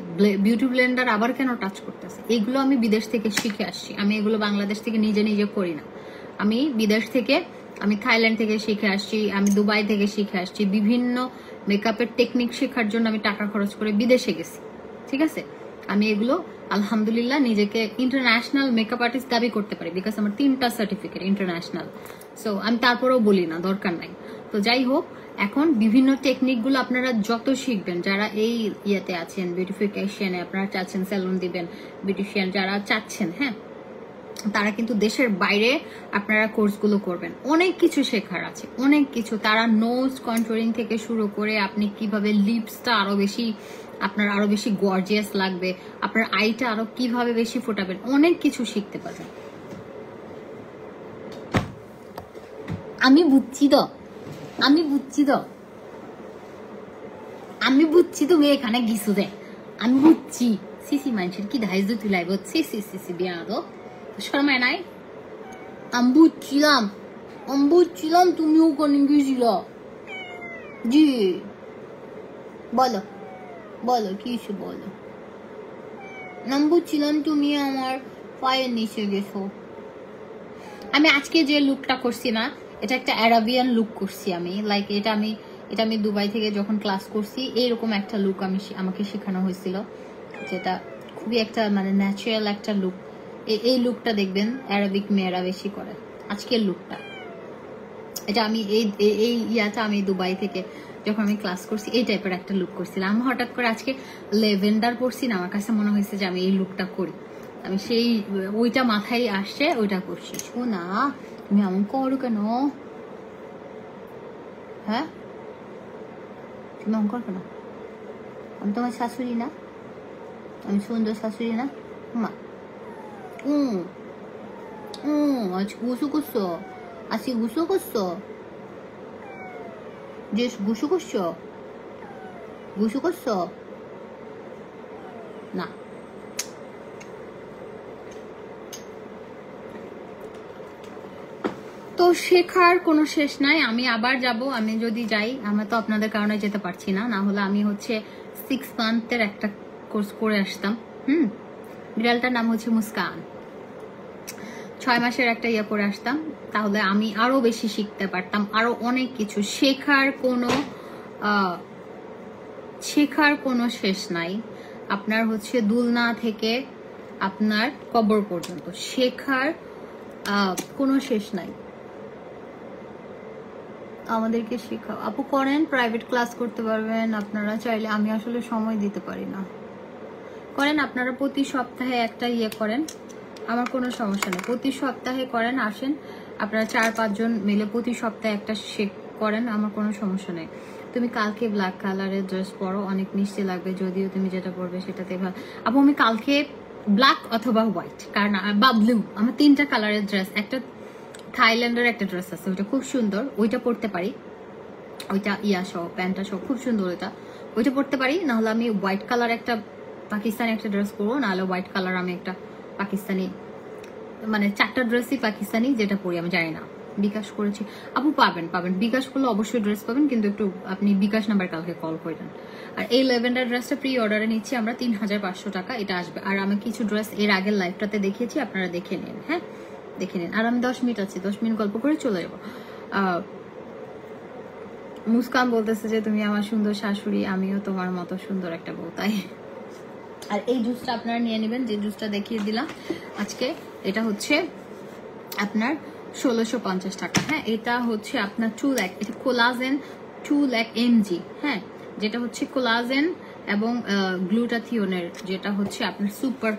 বিউটি ব্লেন্ডার আবার কেন টাচ করতেছে, এগুলো আমি বিদেশ থেকে শিখে আসছি। আমি এগুলো বাংলাদেশ থেকে নিজে নিজে করি না, আমি বিদেশ থেকে, আমি থাইল্যান্ড থেকে শিখে আসছি, আমি দুবাই থেকে শিখে আসছি। বিভিন্ন মেকআপের টেকনিক শেখার জন্য আমি টাকা খরচ করে বিদেশে গেছি, ঠিক আছে। আমি এগুলো আলহামদুলিল্লাহ নিজেকে ইন্টারন্যাশনাল মেকআপ আর্টিস্ট দাবি করতে পারি, বিকজ আমার 3টা সার্টিফিকেট ইন্টারন্যাশনাল। সো আমি তারপরেও বলি না, দরকার নাই। তো যাই হোক, এখন বিভিন্ন টেকনিকগুলো আপনারা যত শিখবেন, যারা এই ইয়েতে আছেন বিউটিফিকেশনে, আপনারা চাচ্ছেন স্যালুন দিবেন, বিউটিশিয়ান যারা চাচ্ছেন, হ্যাঁ, তারা কিন্তু দেশের বাইরে আপনারা কোর্সগুলো করবেন। অনেক কিছু শেখার আছে, অনেক কিছু। তারা নোজ কন্ট্রোলিং থেকে শুরু করে আপনি কিভাবে লিপসটা আরো বেশি, আপনার আরো বেশি গর্জিয়াস লাগবে, আপনার আইটা আরো কিভাবে বেশি ফোটাবেন, অনেক কিছু শিখতে পারবেন। আমি বুঝছি তো, আমি বুঝছি তো, আমি বুঝছি তুমি এখানে গিয়েছো দে, আমি বুঝছি। সিসি মানুষের কি ধাইজ তুলাই বলছি, সিসি বিয়া দো শর্মায় নাই। আমি বুঝছিলাম তুমিও কোন গেছিল। জি বলো বলো, কি বলো। আমি বুঝছিলাম তুমি আমার পায়ের নিচে গেছো। আমি আজকে যে লুকটা করছি না, এটা একটা অ্যারাবিয়ান লুক করছি আমি, লাইক এটা আমি দুবাই থেকে যখন ক্লাস করছি এইরকম একটা লুক আমাকে শেখানো হয়েছিল, যেটা খুবই একটা মানে ন্যাচারাল একটা লুক। এই লুকটা দেখবেন অ্যারাবিক মেয়েরা বেশি করে। আজকের লুকটা এটা আমি এই ইয়াটা আমি দুবাই থেকে যখন আমি ক্লাস করছি এই টাইপের একটা লুক করছিলাম। আমি হঠাৎ করে আজকে লেভেন্ডার পরছি না, আমার কাছে মনে হয়েছে যে আমি এই লুকটা করি, আমি সেই ওইটা মাথায় আসছে, ওইটা করছি। শোনা তুমি এমন করো কেন? হ্যাঁ তুমি এমন করো কেন? আমি তোমার শাশুড়ি না? আমি সুন্দর শাশুড়ি না? মা আজ গুসু করছো? আজকে গুসু করছো? যে গুসু করছো? গুসু করছো না? তো শেখার কোনো শেষ নাই। আমি আবার যাব, আমি যদি যাই, আমরা তো আপনাদের কারণে যেতে পারছি না, না হলে আমি হচ্ছে 6 মান্থের একটা কোর্স করে আসতাম। বিড়ালটার নাম হচ্ছে মুস্কান। 6 মাসের একটা ইয়ে করে আসতাম, তাহলে আমি আরো বেশি শিখতে পারতাম, আরো অনেক কিছু। শেখার কোনো শেষ নাই। আপনার হচ্ছে দুলনা থেকে আপনার কবর পর্যন্ত শেখার কোনো শেষ নাই। আমাদেরকে শেখাও আপু, করেন, প্রাইভেট ক্লাস করতে পারবেন আপনারা চাইলে। আমি আসলে সময় দিতে পারি না। করেন আপনারা, প্রতি সপ্তাহে একটা ইয়ে করেন, আমার কোনো সমস্যা নেই। প্রতি সপ্তাহে করেন, আসেন আপনারা 4-5 জন মিলে প্রতি সপ্তাহে একটা করেন, আমার কোনো সমস্যা নেই। তুমি কালকে ব্ল্যাক কালারের ড্রেস পরো, অনেক মিষ্টি লাগবে, যদিও তুমি যেটা পরবে সেটাতে ভালো। আপু আমি কালকে ব্ল্যাক অথবা হোয়াইট, কারণ বা ব্লু, আমার 3টা কালারের ড্রেস, একটা থাইল্যান্ডের একটা ড্রেস আছে, ওইটা খুব সুন্দর, ওইটা পরতে পারি, ওইটা ইয়া সহ প্যান্টটা সহ খুব সুন্দর, ওইটা পরতে পারি। নাহলে আমি হোয়াইট কালার একটা পাকিস্তানি একটা ড্রেস পরবো, নাহলে হোয়াইট কালার আমি একটা পাকিস্তানি, মানে 4টা ড্রেসই পাকিস্তানি যেটা পরি, আমি জানি না। বিকাশ করেছি আপু, পাবেন বিকাশ করলে অবশ্যই ড্রেস পাবেন, কিন্তু একটু আপনি বিকাশ নাম্বার কালকে কল করেন। আর এই লেভেন্ডার ড্রেসটা প্রি অর্ডারে নিচ্ছি আমরা 3500 টাকা, এটা আসবে। আর আমি কিছু ড্রেস এর আগের লাইভটাতে দেখিয়েছি, আপনারা দেখে নিন, হ্যাঁ দেখে নিন। আর আমি 10 মিনিট আছে, 10 মিনিট গল্প করে চলে যাবো। মুস্কান বলতেছে যে তুমি আমার সুন্দর শাশুড়ি, আমিও তোমার মতো সুন্দর একটা বউ, তাই। আর এই জুসটা আপনারা নিয়ে নেবেন, যে জুসটা দেখিয়ে দিলাম আজকে, এটা হচ্ছে আপনার 1650 টাকা। হ্যাঁ, এটা হচ্ছে আপনার 2 লাখ, এটা কোলাজেন 2 লাখ mg, হ্যাঁ, যেটা হচ্ছে কোলাজেন এবং গ্লুটাথিওনের, যেটা হচ্ছে আপনার সুপার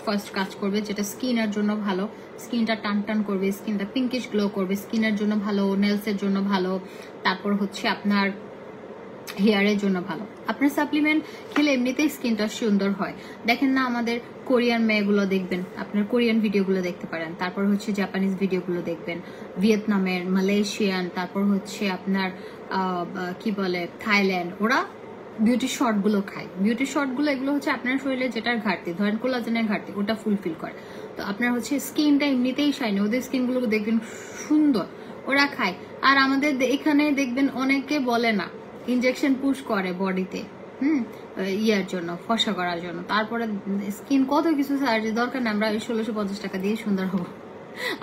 ফার্স্ট কাজ করবে, যেটা স্কিনের জন্য ভালো, স্কিনটা টান টান করবে, স্কিনটা পিঙ্কিশ গ্লো করবে, স্কিনের জন্য ভালো, নেলসের জন্য ভালো, তারপর হচ্ছে আপনার হেয়ারের জন্য ভালো। আপনার সাপ্লিমেন্ট খেলে এমনিতেই স্কিনটা সুন্দর হয়। দেখেন না আমাদের কোরিয়ান মেয়েগুলো দেখবেন, আপনার কোরিয়ান ভিডিওগুলো দেখতে পারেন, তারপর হচ্ছে জাপানিজ ভিডিওগুলো দেখবেন, ভিয়েতনামের, মালয়েশিয়ান, তারপর হচ্ছে আপনার কি বলে থাইল্যান্ড, ওরা বিউটি শর্ট গুলো খায়। বিউটি শর্ট গুলো এগুলো হচ্ছে আপনার শরীরে যেটার ঘাটতি, ধরেন কোলাজেনের ঘাটতি, ওটা ফুলফিল করে। তো আপনার হচ্ছে স্কিনটা এমনিতেই শাইনি, ওদের স্কিন গুলো দেখবেন সুন্দর, ওরা খায়। আর আমাদের এখানে দেখবেন অনেকে বলে না, ইনজেকশন পুশ করে বডিতে, ইয়ার জন্য, ফর্সা করার জন্য। তারপরে স্কিন কত কিছু সার্জারি দরকার না, আমরা 1650 টাকা দিয়ে সুন্দর হবো।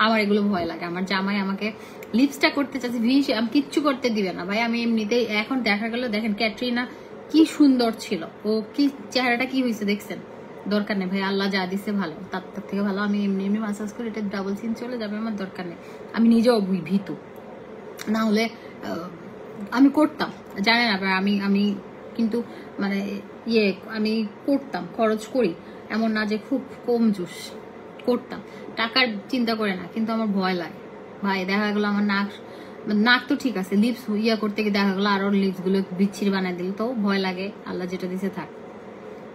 আমার এগুলো ভয় লাগে। আমার জামাই আমাকে লিপস্টা করতে চাচ্ছে, আমি কিচ্ছু করতে দিবে না ভাই। আমি এমনিতেই এখন দেখা গেল, দেখেন ক্যাটরিনা কি সুন্দর ছিল, ও কি চেহারাটা কি হয়েছে দেখছেন। দরকার নেই ভাই, আল্লাহ যা দিছে ভালো, তার থেকে ভালো আমি এমনি এমনি মাসাজ করে এটা ডাবল চিন চলে যাবে, আমার দরকার নেই। আমি নিজেও ভীতু, না হলে আমি করতাম, জানেন আপনার। আমি কিন্তু মানে আমি করতাম, খরচ করি, এমন না যে খুব কম জুস করতাম, টাকার চিন্তা করে না। কিন্তু আমার ভয় লাগে ভাই, দেখা গেলো আমার নাক তো ঠিক আছে, লিপস করতে গিয়ে দেখা গেলো আরো লিপস গুলো বিচ্ছিরি বানাই দিল, তো ভয় লাগে। আল্লাহ যেটা দিছে থাক।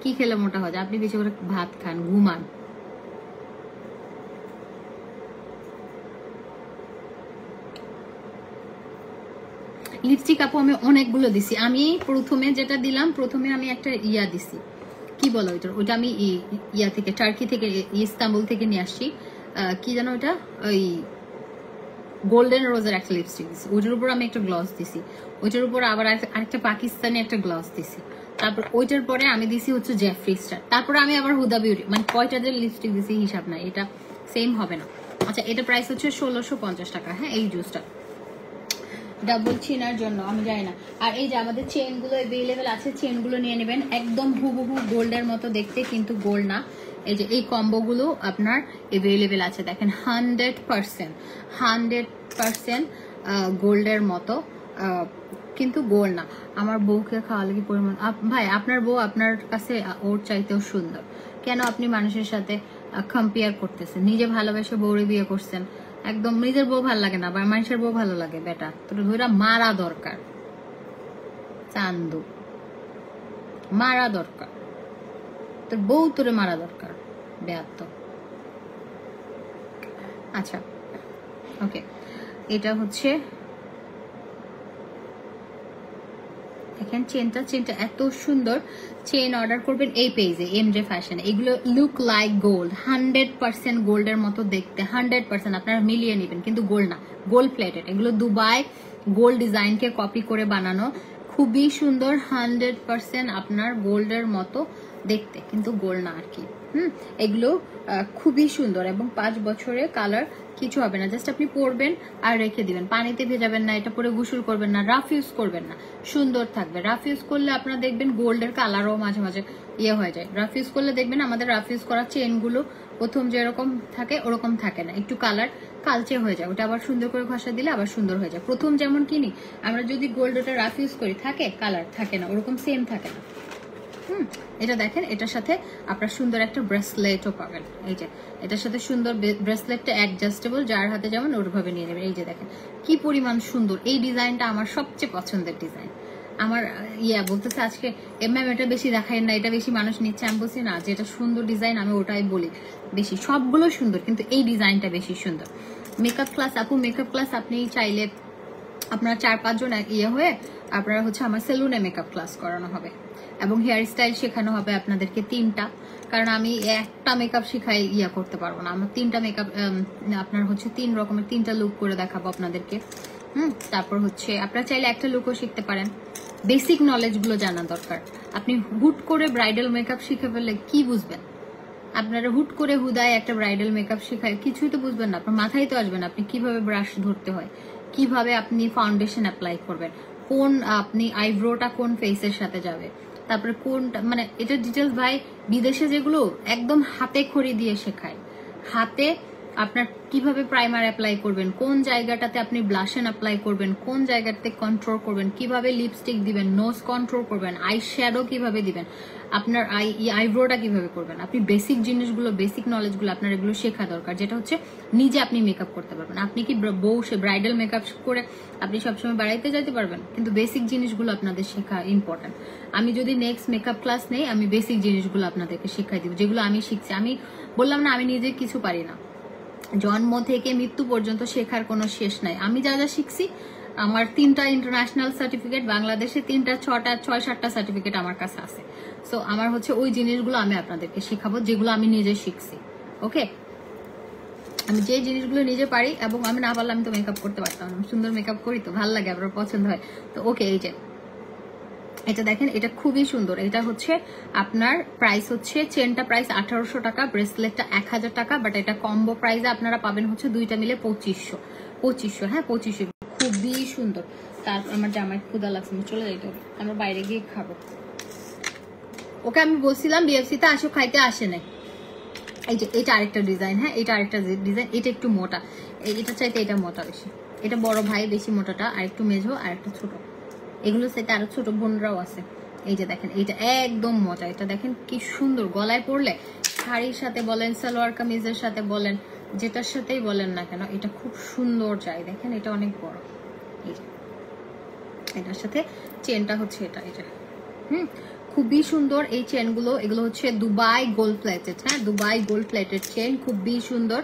কি খেলে মোটা হয়? আপনি বেশি করে ভাত খান, ঘুমান। লিপস্টিক আপু আমি অনেকগুলো দিছি। আমি প্রথমে যেটা দিলাম, প্রথমে আমি একটা দিছি, কি বলো ওইটা আমি থেকে টার্কি থেকে, ইস্তাম্বুল থেকে নিয়ে আসছি। কি জানো ওইটা, ওই গোল্ডেন রোজের একটা লিপস্টিক দিছি, ওইটার উপর আমি একটা গ্লস দিছি, ওইটার উপর আবার আরেকটা পাকিস্তানি একটা গ্লস দিছি। তারপর ওইটার পরে আমি দিছি হচ্ছে জেফরি স্টার। তারপরে আমি আবার হুদা বিউটি, মানে কয়টা যে লিপস্টিক দিছি হিসাব নাই, এটা সেম হবে না। আচ্ছা, এটা প্রাইস হচ্ছে 1650 টাকা। হ্যাঁ, এই জুসটা ডাবল চিনার জন্য আমি জানি না। আর এই যে আমাদের চেন গুলো এভেলেবেল আছে, চেন গুলো নিয়ে নেবেন, একদম হুবহু গোল্ডের মতো দেখতে, কিন্তু গোল্ড না। এই যে এই কম্বো গুলো আপনার এভেলেবেল আছে, দেখেন 100% গোল্ডের মতো, কিন্তু গোল্ড না। আমার বউকে খাওয়ালে কি পরিমাণ, ভাই আপনার বউ আপনার কাছে ওর চাইতেও সুন্দর, কেন আপনি মানুষের সাথে কম্পেয়ার করতেছেন? নিজে ভালোবেসে বউরে বিয়ে করছেন, একদম নিজের বউ ভালো লাগে না, বা মানুষের বউ ভালো লাগে। বেটা তোর ধরা মারা দরকার, চান্দু মারা দরকার, তোর বউ তোরে মারা দরকার, বেয়াত্ত। আচ্ছা, ওকে, এটা হচ্ছে দেখেন চেনটা এত সুন্দর। চেন অর্ডার করবেন এই পেজে, MJ ফ্যাশন। এগুলো লুক লাইক গোল্ড, 100% গোল্ডের মতো দেখতে, 100% আপনারা মিলিয়ে নেবেন, কিন্তু গোল্ড না, গোল্ড প্লেটেড। এগুলো দুবাই গোল্ড ডিজাইনকে কপি করে বানানো, খুবই সুন্দর, 100% আপনার গোল্ডের মতো দেখতে, কিন্তু গোল্ড না আর কি। এগুলো খুবই সুন্দর এবং 5 বছরের কালার কিছু হবে না। জাস্ট আপনি পরবেন আর রেখে দিবেন, পানিতে ভেজাবেন না, এটা পরে গোসল করবেন না, রাফ ইউজ করবেন না, সুন্দর থাকবে। রাফ ইউজ করলে আপনারা দেখবেন গোল্ডের কালারও মাঝে মাঝে হয়ে যায়। রাফ ইউজ করলে দেখবেন আমাদের রাফ ইউজ করা চেন গুলো প্রথম যেরকম থাকে ওরকম থাকে না, একটু কালার কালচে হয়ে যায়, ওটা আবার সুন্দর করে ঘষা দিলে আবার সুন্দর হয়ে যায়। প্রথম যেমন কিনি আমরা, যদি গোল্ড ওটা রাফ ইউজ করি থাকে কালার থাকে না, ওরকম সেম থাকে না। এটা দেখেন, এটার সাথে আপনার সুন্দর একটা ব্রেসলেটও পাবেন। এই যে এটার সাথে সুন্দর ব্রেসলেটটা অ্যাডজাস্টেবল, যার হাতে যেমন ওরভাবে নিয়ে নেবেন। এই যে দেখেন কি পরিমাণ সুন্দর, এই ডিজাইনটা আমার সবচেয়ে পছন্দের ডিজাইন। আমার বলতেছে আজকে ম্যাম এটা বেশি দেখায় না, এটা বেশি মানুষ নিচ্ছে। আমি বলছি না, যেটা সুন্দর ডিজাইন আমি ওটাই বলি বেশি, সবগুলো সুন্দর কিন্তু এই ডিজাইনটা বেশি সুন্দর। মেকআপ ক্লাস আপু, মেকআপ ক্লাস আপনি চাইলে আপনারা 4-5 জন হয়ে আপনারা হচ্ছে আমার সেলুনে মেকআপ ক্লাস করানো হবে এবং হেয়ার স্টাইল শেখানো হবে আপনাদেরকে 3টা, কারণ আমি একটা মেকআপ শিখাই করতে পারবো না। আমার 3টা মেকআপ আপনার হচ্ছে 3 রকমের 3টা লুক করে দেখাবো আপনাদেরকে। তারপর হচ্ছে আপনারা চাইলে একটা লুকও শিখতে পারেন। বেসিক নলেজ গুলো জানা দরকার। আপনি হুট করে ব্রাইডাল মেকআপ শিখে ফেললে কি বুঝবেন? আপনারা হুট করে হুদায় একটা ব্রাইডাল মেকআপ শিখায় কিছুই তো বুঝবেন না, আপনার মাথায় তো আসবে না আপনি কিভাবে ব্রাশ ধরতে হয়, কিভাবে আপনি ফাউন্ডেশন অ্যাপ্লাই করবেন, কোন আপনি আইব্রোটা কোন ফেসের সাথে যাবে, তারপরে কোনটা, মানে এটা ডিটেলস ভাই বিদেশে যেগুলো একদম হাতে খড়ি দিয়ে শেখায়। হাতে আপনার কিভাবে প্রাইমার অ্যাপ্লাই করবেন, কোন জায়গাটাতে আপনি ব্লাশন অ্যাপ্লাই করবেন, কোন জায়গাটাতে কন্ট্রোল করবেন, কিভাবে লিপস্টিক দিবেন, নোজ কন্ট্রোল করবেন, আই শ্যাডো কিভাবে দিবেন, আপনার আইব্রোটা কিভাবে করবেন, আপনি বেসিক জিনিসগুলো, বেসিক নলেজগুলো আপনার এগুলো শেখা দরকার, যেটা হচ্ছে নিজে আপনি মেকআপ করতে পারবেন। আপনি কি বউ সে ব্রাইডাল মেকআপ করে আপনি সবসময় বাড়াইতে যাইতে পারবেন, কিন্তু বেসিক জিনিসগুলো আপনাদের শেখা ইম্পর্টেন্ট। আমি যদি নেক্সট মেকআপ ক্লাস নেই, আমি বেসিক জিনিসগুলো আপনাদেরকে শেখাই দিব, যেগুলো আমি শিখছি। আমি বললাম না আমি নিজে কিছু পারি না, জন্ম থেকে মৃত্যু পর্যন্ত শেখার কোনো শেষ নাই। আমি যা যা শিখছি, আমার 3টা ইন্টারন্যাশনাল সার্টিফিকেট, বাংলাদেশে 3টা 6টা 6-7টা সার্টিফিকেট আমার কাছে আছে। সো আমার হচ্ছে ওই জিনিসগুলো আমি আপনাদেরকে শেখাবো যেগুলো আমি নিজে শিখছি। ওকে, আমি যে জিনিসগুলো নিজে পারি, এবং আমি না পারলে আমি তো মেকআপ করতে পারতাম, সুন্দর মেকআপ করি তো ভালো লাগে, আপনার পছন্দ হয় তো। ওকে, এই যে এটা দেখেন, এটা খুবই সুন্দর। এটা হচ্ছে আপনার প্রাইস হচ্ছে, চেনটা প্রাইস 1800 টাকা, ব্রেসলেটটা 1000 টাকা, বাট এটা কম্বো প্রাইসে আপনারা পাবেন হচ্ছে দুইটা মিলে 2500। হ্যাঁ 2500, খুবই সুন্দর। তার আমার জামাই ক্ষুধা লাগছে, চলে যাইতে হবে, আমরা বাইরে গিয়ে খাবো। ওকে আমি বলছিলাম বিএফসি তে আসো, খাইতে আসে নাই। এই যে এটা আরেকটা ডিজাইন, হ্যাঁ এটা আরেকটা ডিজাইন, এটা একটু মোটা, এটা চাইতে এটা মোটা বেশি, এটা বড় ভাই বেশি মোটাটা, আর একটু মেঝো আর একটা ছোট, এগুলো সাথে আরো ছোট বোনরাও আছে। এই যে দেখেন এটা একদম মজা, এটা দেখেন কি সুন্দর, গলায় পরলে শাড়ির সাথে বলেন, সালোয়ার কামিজের সাথে বলেন, যেটার সাথেই বলেন না কেন, এটা খুব সুন্দর যায়। দেখেন এটা অনেক বড়, এই যে এটার সাথে চেনটা হচ্ছে এটা, খুবই সুন্দর এই চেনগুলো। এগুলো হচ্ছে দুবাই গোল্ড প্লেটেড, হ্যাঁ দুবাই গোল্ড প্লেটেড চেন, খুবই সুন্দর।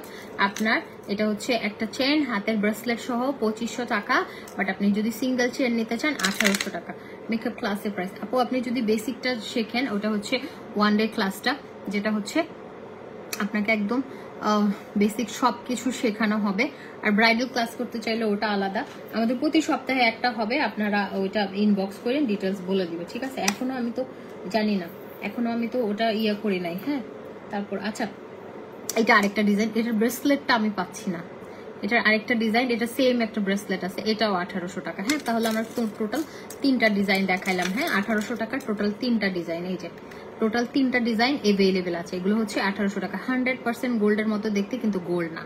আপনার এটা হচ্ছে একটা চেন হাতের ব্রেসলেট সহ 2500 টাকা, বাট আপনি যদি সিঙ্গেল চেন নিতে চান 1800 টাকা। মেকআপ ক্লাসের প্রাইস। আপু আপনি যদি বেসিকটা শেখেন, ওটা হচ্ছে 1 ডে ক্লাসটা, যেটা হচ্ছে আপনাকে একদম বেসিক সবকিছু শেখানো হবে। আর ব্রাইডাল ক্লাস করতে চাইলে ওটা আলাদা, আমাদের প্রতি সপ্তাহে একটা হবে, আপনারা ওইটা ইনবক্স করেন, ডিটেলস বলে দিবে, ঠিক আছে? এখনো আমি তো জানি না, এখনো আমি তো ওটা করি নাই। হ্যাঁ তারপর আচ্ছা, এটা আরেকটা ডিজাইন, এটার ব্রেসলেটটা আমি পাচ্ছি না, এটার আরেকটা ডিজাইন, এটা সেম একটা ব্রেসলেট আছে, এটাও 1800 টাকা। হ্যাঁ তাহলে আমরা টোটাল 3টা ডিজাইন দেখাইলাম। হ্যাঁ 1800 টাকা টোটাল 3টা ডিজাইন, এই যে টোটাল 3টা ডিজাইন এভেলেবেল আছে। এগুলো হচ্ছে 1800 টাকা, 100% গোল্ডের মতো দেখতে, কিন্তু গোল্ড না।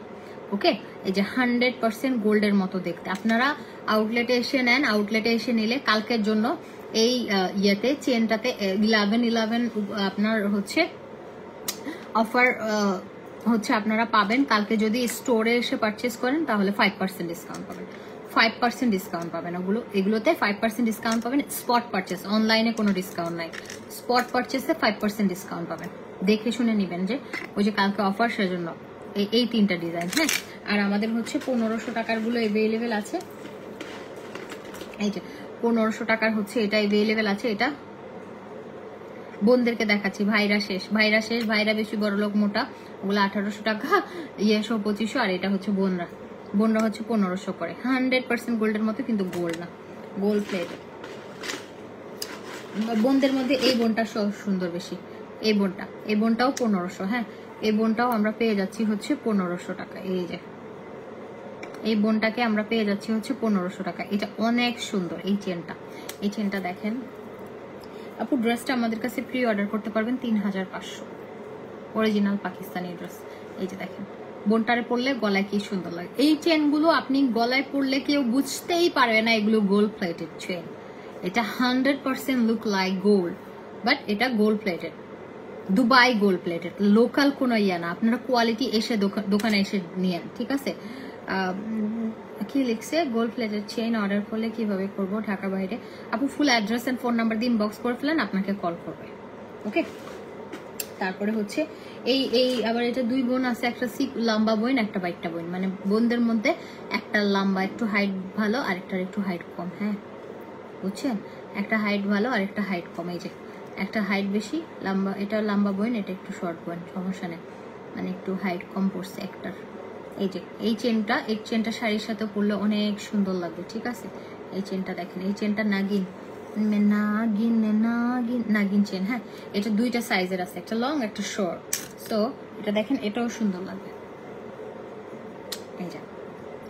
ওকে, এই যে 100% গোল্ডের মতো দেখতে। আপনারা আউটলেটে এসে নেন, আউটলেটে এসে নিলে কালকের জন্য এই ইয়েতে চেনটাতে 11/11 আপনার হচ্ছে অফার হচ্ছে আপনারা পাবেন। কালকে যদি স্টোরে এসে পারচেস করেন তাহলে 5% ডিসকাউন্ট পাবেন, 5% ডিসকাউন্ট পাবেন। এগুলোতে 5% ডিসকাউন্ট পাবেন। স্পট পারচেস, অনলাইনে কোনো ডিসকাউন্ট নাই, স্পট পারচেসে 5% ডিসকাউন্ট পাবেন। দেখে শুনে নিবেন যে ওই যে কালকে অফার, সেজন্য এই 3টা ডিজাইন। হ্যাঁ আর আমাদের হচ্ছে 1500 টাকার গুলো এভেলেবেল আছে, এই যে 1500 টাকার হচ্ছে এটা এভেলেবেল আছে। এটা বোনদেরকে দেখাচ্ছি, ভাইরা শেষ, ভাইরা বেশি বড় লোক মোটা, ওগুলো 1800 টাকা, 2500, আর এটা হচ্ছে বোনরা হচ্ছে 1500 করে। 100% গোল্ডের মতো, কিন্তু গোল্ড না, গোল্ড প্লেটেড। বোনদের মধ্যে এই বোনটা সুন্দর বেশি, এই বোনটাও 1500। হ্যাঁ এই বোনটাও আমরা পেয়ে যাচ্ছি হচ্ছে 1500 টাকা। এই যে এই বোনটাকে আমরা পেয়ে যাচ্ছি হচ্ছে 1500 টাকা। এটা অনেক সুন্দর এই চেনটা দেখেন আপু। ড্রেসটা আমাদের কাছে প্রি অর্ডার করতে পারবেন 3500, অরিজিনাল পাকিস্তানি ড্রেস। এই যে দেখেন বোনটারে পরলে গলায় কি সুন্দর লাগে। এই চেনগুলো আপনি গলায় পরলে কেউ বুঝতেই পারবে না এগুলো গোল্ড প্লেটেড চেন। এটা 100% লুক লাইক গোল্ড, বাট এটা gold plated, Dubai gold plated, local কোনো ইয়া না। আপনারা কোয়ালিটি এসে দোকানে এসে নিয়েন, ঠিক আছে? কি লিখছে, গোল্ড প্লেটেড চেইন অর্ডার করলে কিভাবে করব ঢাকার বাইরে? আপু full address and phone number দিয়ে ইনবক্স করে ফেলেন, আপনাকে কল করবে। ওকে, তারপরে হচ্ছে এই আবার এটা 2 বোন আছে, একটা লম্বা বোন, একটা বাইটটা বোন, মানে বোনদের মধ্যে একটা লম্বা একটু হাইট ভালো, আরেকটার একটু হাইট কম। হ্যাঁ বুঝছেন, একটা হাইট ভালো আর একটা হাইট কম। এই যে একটা হাইট বেশি লম্বা, এটা লম্বা বোন, এটা একটু শর্ট বোন, সমস্যা নেই, মানে একটু হাইট কম পড়ছে একটার। এই যে এই চেনটা শাড়ির সাথে পরলে অনেক সুন্দর লাগবে, ঠিক আছে? এই চেনটা দেখেন, এই চেনটা নাগিন চেন। হ্যাঁ এটা 2টা সাইজের আছে, একটা লং একটা শর্ট। সো এটা দেখেন, এটাও সুন্দর লাগবে। এই যে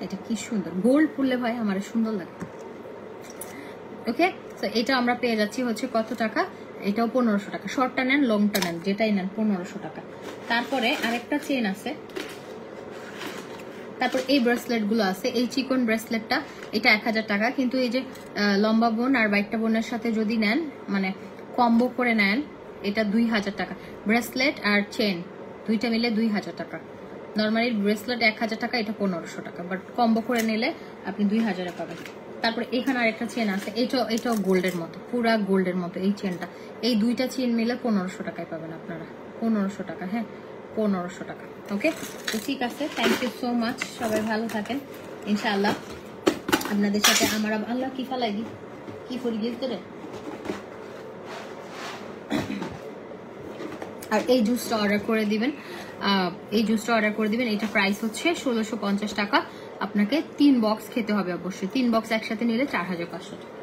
এটা কি সুন্দর, গোল্ড পরলে ভাই আমার সুন্দর লাগে। ওকে, তো এটা আমরা পেয়ে যাচ্ছি হচ্ছে কত টাকা? এটাও 1500 টাকা। শর্টটা নেন লংটা নেন, যেটাই নেন 1500 টাকা। তারপরে আরেকটা চেন আছে, তারপর এই ব্রেসলেট গুলো আছে। এই চিকন ব্রেসলেটটা এটা 1000 টাকা, কিন্তু এই যে লম্বা বোন আর বাইকটা বোনের সাথে যদি নেন, মানে কম্বো করে নেন, এটা 2000 টাকা। ব্রেসলেট আর চেন দুইটা মিলে 2000 টাকা। নর্মালি ব্রেসলেট 1000 টাকা, এটা 1500 টাকা, বাট কম্বো করে নিলে আপনি 2000-এ পাবেন। তারপরে এখানে আরেকটা চেন আছে, এটাও গোল্ডের মতো, পুরা গোল্ডের মতো এই চেনটা। এই 2টা চেন মিলে 1500 টাকায় পাবেন আপনারা, 1500 টাকা। হ্যাঁ 1500 টাকা। ওকে, তো ঠিক আছে, থ্যাংক ইউ সো মাচ, সবাই ভালো থাকেন ইনশাআল্লাহ। আপনাদের সাথে আমার আল্লাহ কি ফালাইগি কি পরি গেলতে রে। আর এই জুসটা অর্ডার করে দিবেন, এটা প্রাইস হচ্ছে 1650 টাকা। আপনাকে 3 বক্স খেতে হবে অবশ্যই, 3 বক্স একসাথে নিলে 4500 টাকা।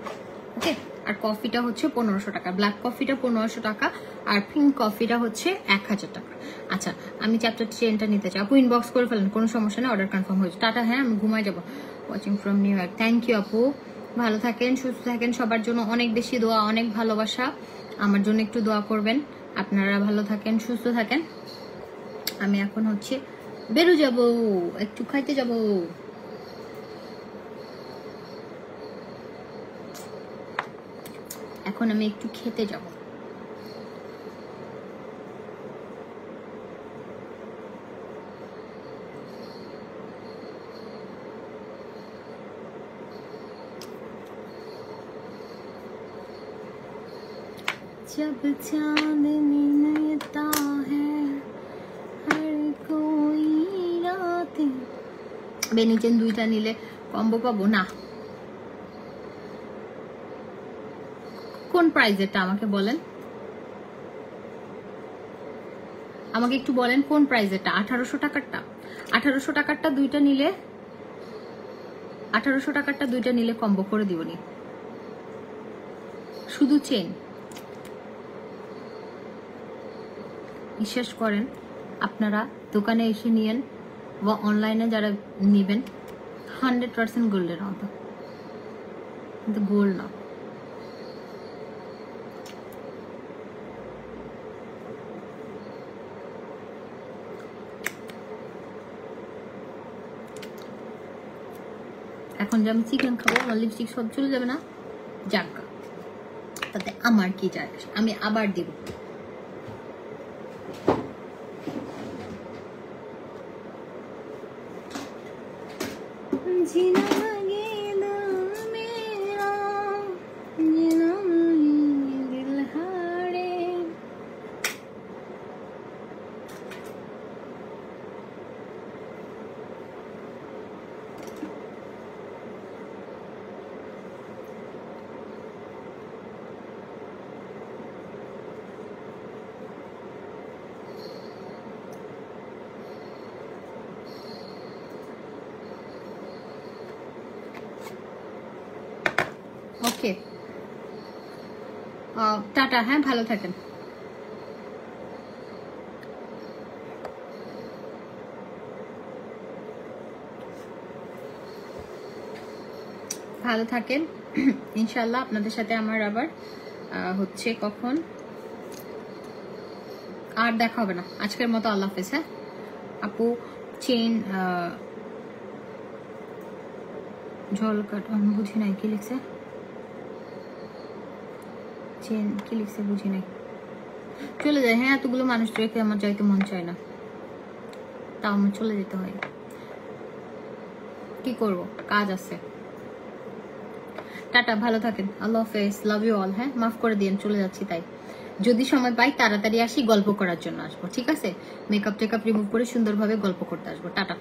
ওকে, আর আর কফিটা হচ্ছে 1500 টাকা, ব্ল্যাক কফিটা 1500 টাকা, আর পিঙ্ক কফিটা হচ্ছে 1000 টাকা। আচ্ছা, আমি চ্যাপ্টার চেনটা নিতে চাই, আপু ইনবক্স করে ফেলেন, কোনো সমস্যা নেই, অর্ডার কনফার্ম হয়েছে। টাটা, হ্যাঁ আমি ঘুমাই যাবো। Watching from New York, thank you আপু, ভালো থাকেন, সুস্থ থাকেন, সবার জন্য অনেক বেশি দোয়া, অনেক ভালোবাসা, আমার জন্য একটু দোয়া করবেন, আপনারা ভালো থাকেন, সুস্থ থাকেন। আমি এখন হচ্ছে বেরো যাব, একটু খাইতে যাব। এখন আমি একটু খেতে যাব। जब चांदनी आता है हर कोई रात। বেনিচেন দুইটা নিলে কম্বো পাবো না? কোন প্রাইজেরটা আমাকে বলেন, আমাকে একটু বলেন কোন প্রাইজেরটা। 1800 টাকারটা, 1800 টাকারটা দুইটা নিলে, 1800 টাকারটা দুইটা নিলে কম্বো করে দিবনি, শুধু চেন। বিশ্বাস করেন, আপনারা দোকানে এসে নিয়েন বা অনলাইনে যারা নেবেন 100% গোল্ডের মতো, কিন্তু গোল্ড না। এখন যে আমি চিকেন খাবো, আমার লিপস্টিক সব চলে যাবে না, যাক তাতে আমার কি যায়, আমি আবার দিব। ওকে, টাটা, হ্যাঁ ভালো থাকেন। ভালো থাকেন, ইনশাল্লাহ আপনাদের সাথে আমার আবার হচ্ছে কখন আর দেখা হবে না। আজকের মতো আল্লাহ হাফেজ। হ্যাঁ আপু, চেন ঝোল কাট, বুঝি নাই কি লিখছে, চেন কি লিখছে বুঝি নাই, চলে যায়। হ্যাঁ এতগুলো মানুষ রেখে আমার যাইতে মন চায় না, তাও আমার চলে যেতে হয়, কি করব, কাজ আছে। টাটা, ভালো থাকেন, আল্লাহ হাফেজ, লাভ ইউ অল। হ্যাঁ মাফ করে দিন, চলে যাচ্ছি, তাই যদি সময় পাই তাড়াতাড়ি আসি, গল্প করার জন্য আসবো, ঠিক আছে? মেকআপ টেকআপ রিমুভ করে সুন্দরভাবে গল্প করতে আসবো। টাটা।